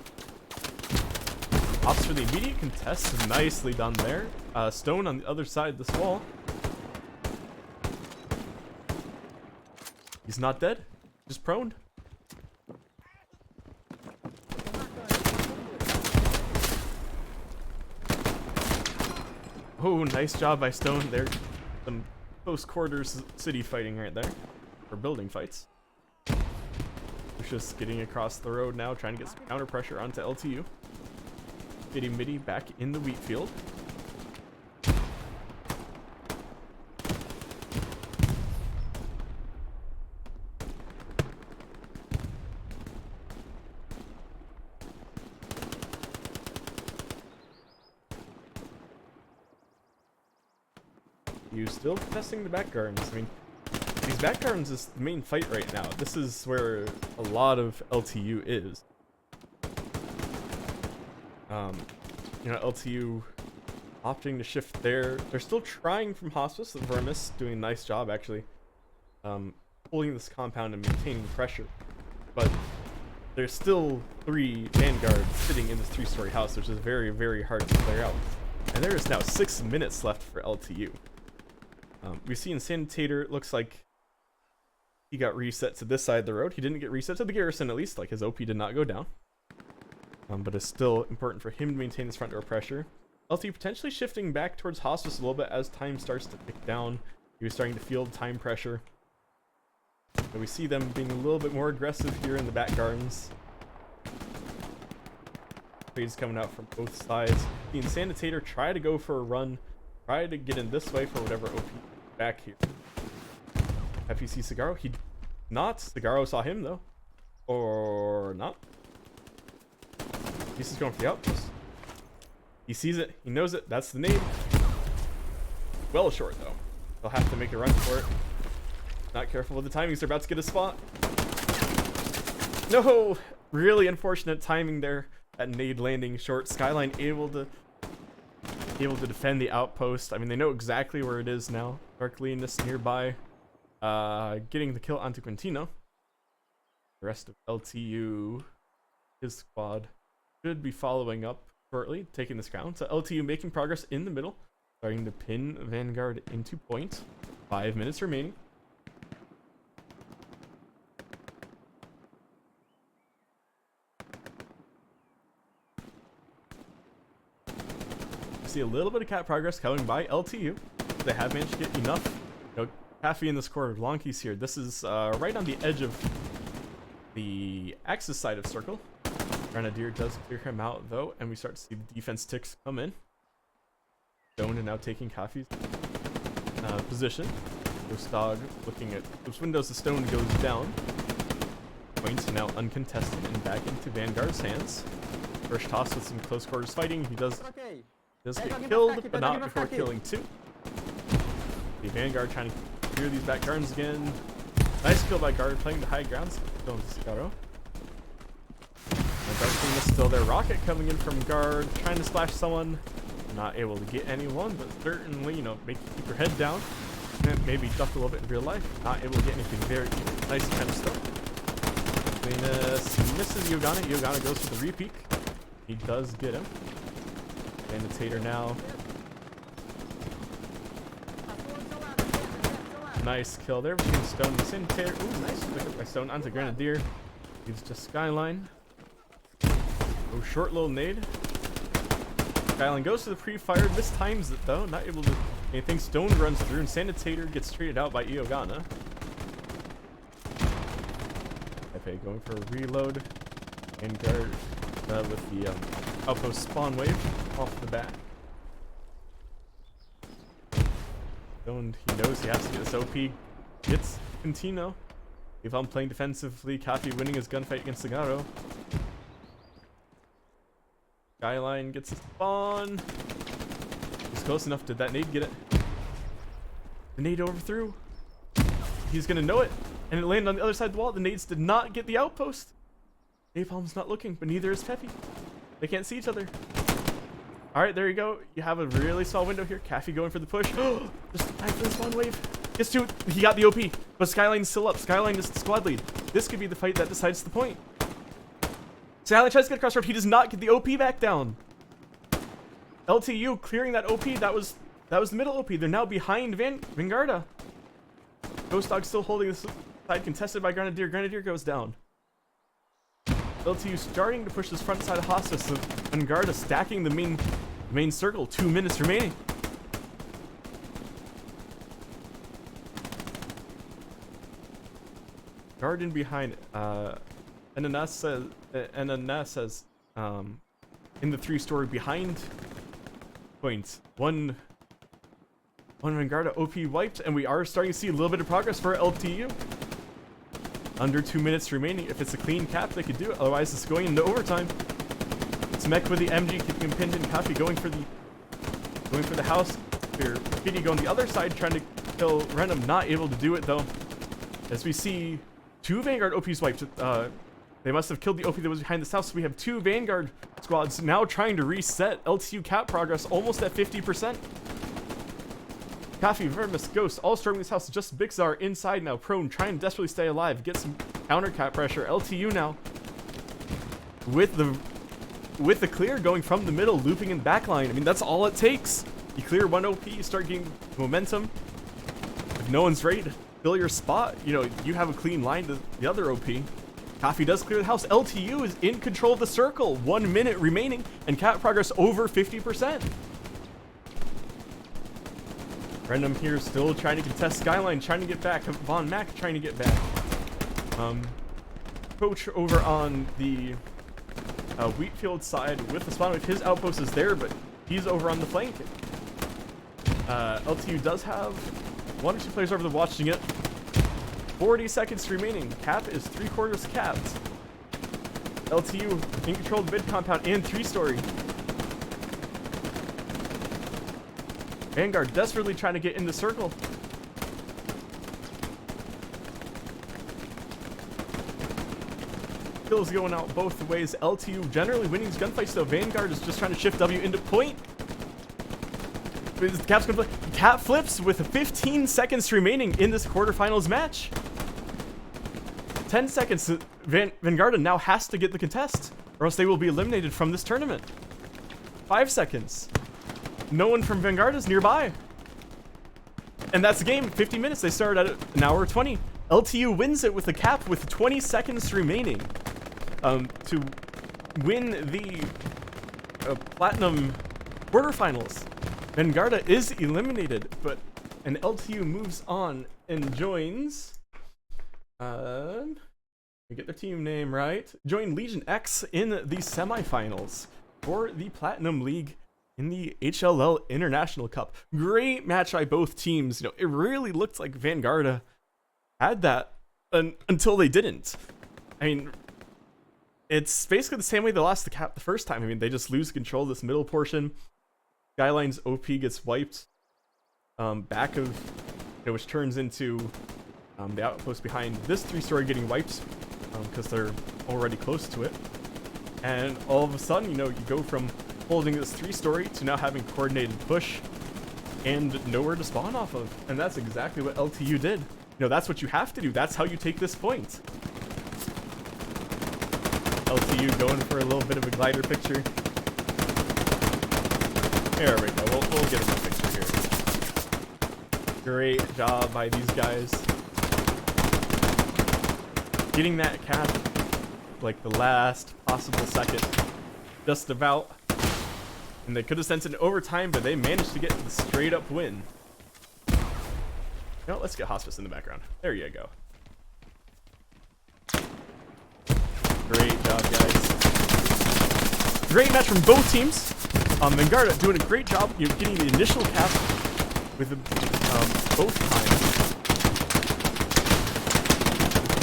Opts for the immediate contest. Nicely done there. Stone on the other side of this wall. He's not dead. Just prone. Oh, nice job by Stone there. Some close quarters city fighting right there. Or building fights. Lucius getting across the road now, trying to get some counter pressure onto LTU. Mitty back in the wheat field. You still testing the back gardens. I mean, these back gardens is the main fight right now. This is where a lot of LTU is. You know, LTU opting to shift there. They're still trying from hospice. The Vermis doing a nice job actually holding this compound and maintaining pressure. But there's still 3 vanguards sitting in this 3-story house, which is very, very hard to clear out. And there is now 6 minutes left for LTU. We've seen Sanitator, it looks like he got reset to this side of the road. He didn't get reset to the garrison, at least, like his OP did not go down. But it's still important for him to maintain his front door pressure. LTU potentially shifting back towards hospice a little bit as time starts to tick down. He was starting to feel time pressure. So we see them being a little bit more aggressive here in the back gardens. Trades coming out from both sides. The Sanitator try to go for a run. Try to get in this way for whatever OP back here. FEC Sagaro, he not. Sagaro saw him though. Or not. He's just going for the outpost. He sees it. He knows it. That's the name. Well short though. They'll have to make a run for it. Not careful with the timings. They're about to get a spot. No! Really unfortunate timing there. That nade landing short. Skyline able to defend the outpost. I mean, they know exactly where it is now. Dark Leonis nearby. Getting the kill onto Quintino. The rest of LTU, his squad, should be following up shortly, taking this ground. So LTU making progress in the middle, starting to pin Vanguard into point. 5 minutes remaining. See a little bit of cat progress coming by LTU. They have managed to get enough. You know, Taffy in this corner, Lonky's here. This is right on the edge of the Axis side of circle. Grenadier does clear him out though, and we start to see the defense ticks come in. Stone and now taking Coffee's position. Gustag looking at those windows. The Stone goes down. Points now uncontested and back into Vanguard's hands. First toss with some close quarters fighting. He does get killed, but not before killing 2. The Vanguard trying to clear these back gardens again. Nice kill by Guard, playing the high ground. Going to Scaro. Guard team is still there. Rocket coming in from Guard, trying to splash someone. Not able to get anyone, but certainly, you know, make you keep your head down. And maybe duck a little bit in real life. Not able to get anything very nice kind of stuff. Venus misses Yogana. Yogana goes for the repeat. He does get him. Annotator now. Nice kill there between Stone and Sanitator. Ooh, nice pick up by Stone onto Grenadier. He's just Skyline. Oh, short little nade. Skyline goes to the pre-fire. Mistimes it though. Not able to do anything. Stone runs through and Sanitator gets traded out by Iogana. Pepe going for a reload. And Guard with the outpost spawn wave off the bat. Stone, he knows he has to get this OP. Gets Contino. If I'm playing defensively, Kafi winning his gunfight against Sagaro. Skyline gets a spawn. He's close enough. Did that nade get it? The nade overthrew. He's gonna know it. And it landed on the other side of the wall. The nades did not get the outpost. Napalm's not looking, but neither is Peppy. They can't see each other. Alright, there you go. You have a really small window here. Kafi going for the push. Just time for the spawn wave. Gets to it. He got the OP, but Skyline's still up. Skyline is the squad lead. This could be the fight that decides the point. Skyline tries to get across rope. He does not get the OP back down. LTU clearing that OP. That was the middle OP. They're now behind Vanguarda. Ghost Dog still holding this side, contested by Grenadier. Grenadier goes down. LTU starting to push this front side of Hospice. Vanguarda stacking the main circle. 2 minutes remaining. Garden behind. Ananas says in the 3-story behind points. One Vanguarda OP wiped, and we are starting to see a little bit of progress for LTU. Under 2 minutes remaining. If it's a clean cap, they could do it. Otherwise, it's going into overtime. Smek with the MG, keeping him pinned in. Kafi going for the house. Kitty going the other side, trying to kill Renum. Not able to do it though. As we see 2 Vanguard OPs wiped. They must have killed the OP that was behind this house. So we have 2 Vanguard squads now trying to reset LTU cap progress, almost at 50%. Kafi, Vermis, Ghost, all storming this house. Just Bixar inside now, prone, trying to desperately stay alive. Get some counter cap pressure. LTU now with the clear going from the middle, looping in the back line. I mean, that's all it takes. You clear 1 OP, you start getting momentum. If no one's ready to fill your spot, you know, you have a clean line to the other OP. Kafi does clear the house. LTU is in control of the circle. 1 minute remaining, and cap progress over 50%. Random here still trying to contest Skyline, trying to get back. Von Mack trying to get back. Coach over on the Wheatfield side with the spawn wave. His outpost is there, but he's over on the flank. LTU does have 1 or 2 players over there watching it. 40 seconds remaining. Cap is 3/4 capped. LTU in control of the mid compound and 3-story. Vanguard desperately trying to get in the circle. Kills going out both ways. LTU generally winning these gunfights, though. Vanguard is just trying to shift W into point. Cap's gonna flip. Cap flips with 15 seconds remaining in this quarterfinals match. 10 seconds. Vanguard now has to get the contest, or else they will be eliminated from this tournament. 5 seconds. No one from Vanguard is nearby. And that's the game. 50 minutes. They started at 1 hour 20. LTU wins it with a cap with 20 seconds remaining to win the Platinum quarterfinals. Vanguarda is eliminated, but and LTU moves on and joins. We get their team name right. Join Legion X in the semifinals for the Platinum League in the HLL International Cup. Great match by both teams. You know, it really looked like Vanguarda had that until they didn't. I mean, it's basically the same way they lost the cap the first time. I mean, they just lose control of this middle portion. Skyline's OP gets wiped. back of, which turns into the outpost behind this 3-story getting wiped because they're already close to it. And all of a sudden, you go from holding this 3-story to now having coordinated push and nowhere to spawn off of. And that's exactly what LTU did. That's what you have to do. That's how you take this point. LTU going for a little bit of a glider picture. There we go. We'll get a picture here. Great job by these guys. Getting that cap like the last possible second. Just about. And they could have sent it in overtime, but they managed to get the straight up win. Let's get Hospice in the background. There you go. Great job, guys. Great match from both teams. VNGD doing a great job, getting the initial cap with both times.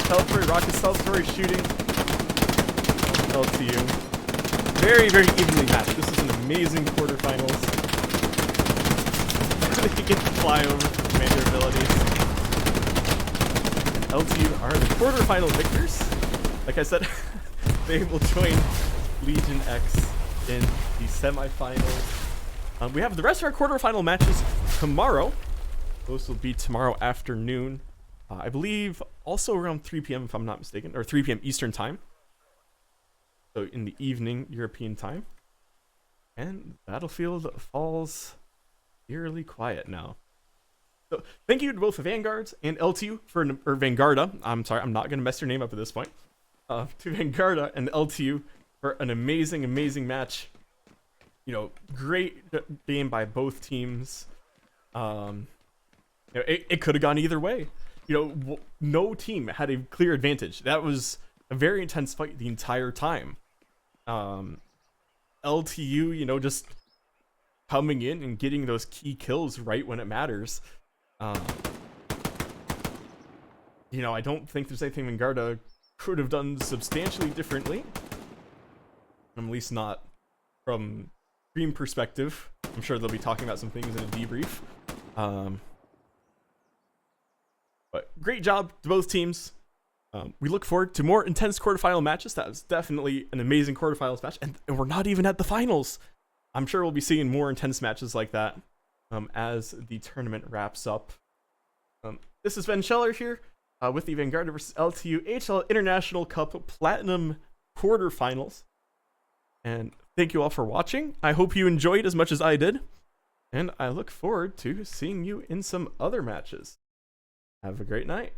Celebratory rocket, celebratory shooting. LTU. Very, very evenly matched. This is an amazing quarterfinals. They get to fly over for commander abilities. LTU are the quarterfinal victors. Like I said, they will join Legion X in the semifinals. We have the rest of our quarterfinal matches tomorrow. Those will be tomorrow afternoon. I believe also around 3 p.m. if I'm not mistaken, or 3 p.m. Eastern time. So in the evening European time. And Battlefield falls eerily quiet now. So thank you to both VNGD and LTU for, or VNGD. I'm sorry, I'm not going to mess your name up at this point. To VNGD and LTU for an amazing, amazing match. Great game by both teams. It could have gone either way. No team had a clear advantage. That was a very intense fight the entire time. LTU, just coming in and getting those key kills right when it matters. I don't think there's anything VNGD could have done substantially differently. At least not from stream perspective. I'm sure they'll be talking about some things in a debrief. But great job to both teams. We look forward to more intense quarterfinal matches. That was definitely an amazing quarterfinals match, and we're not even at the finals. I'm sure we'll be seeing more intense matches like that as the tournament wraps up. This has been Scheller here with the VNGD versus LTU HLL International Cup Platinum quarterfinals. And thank you all for watching. I hope you enjoyed as much as I did, and I look forward to seeing you in some other matches. Have a great night.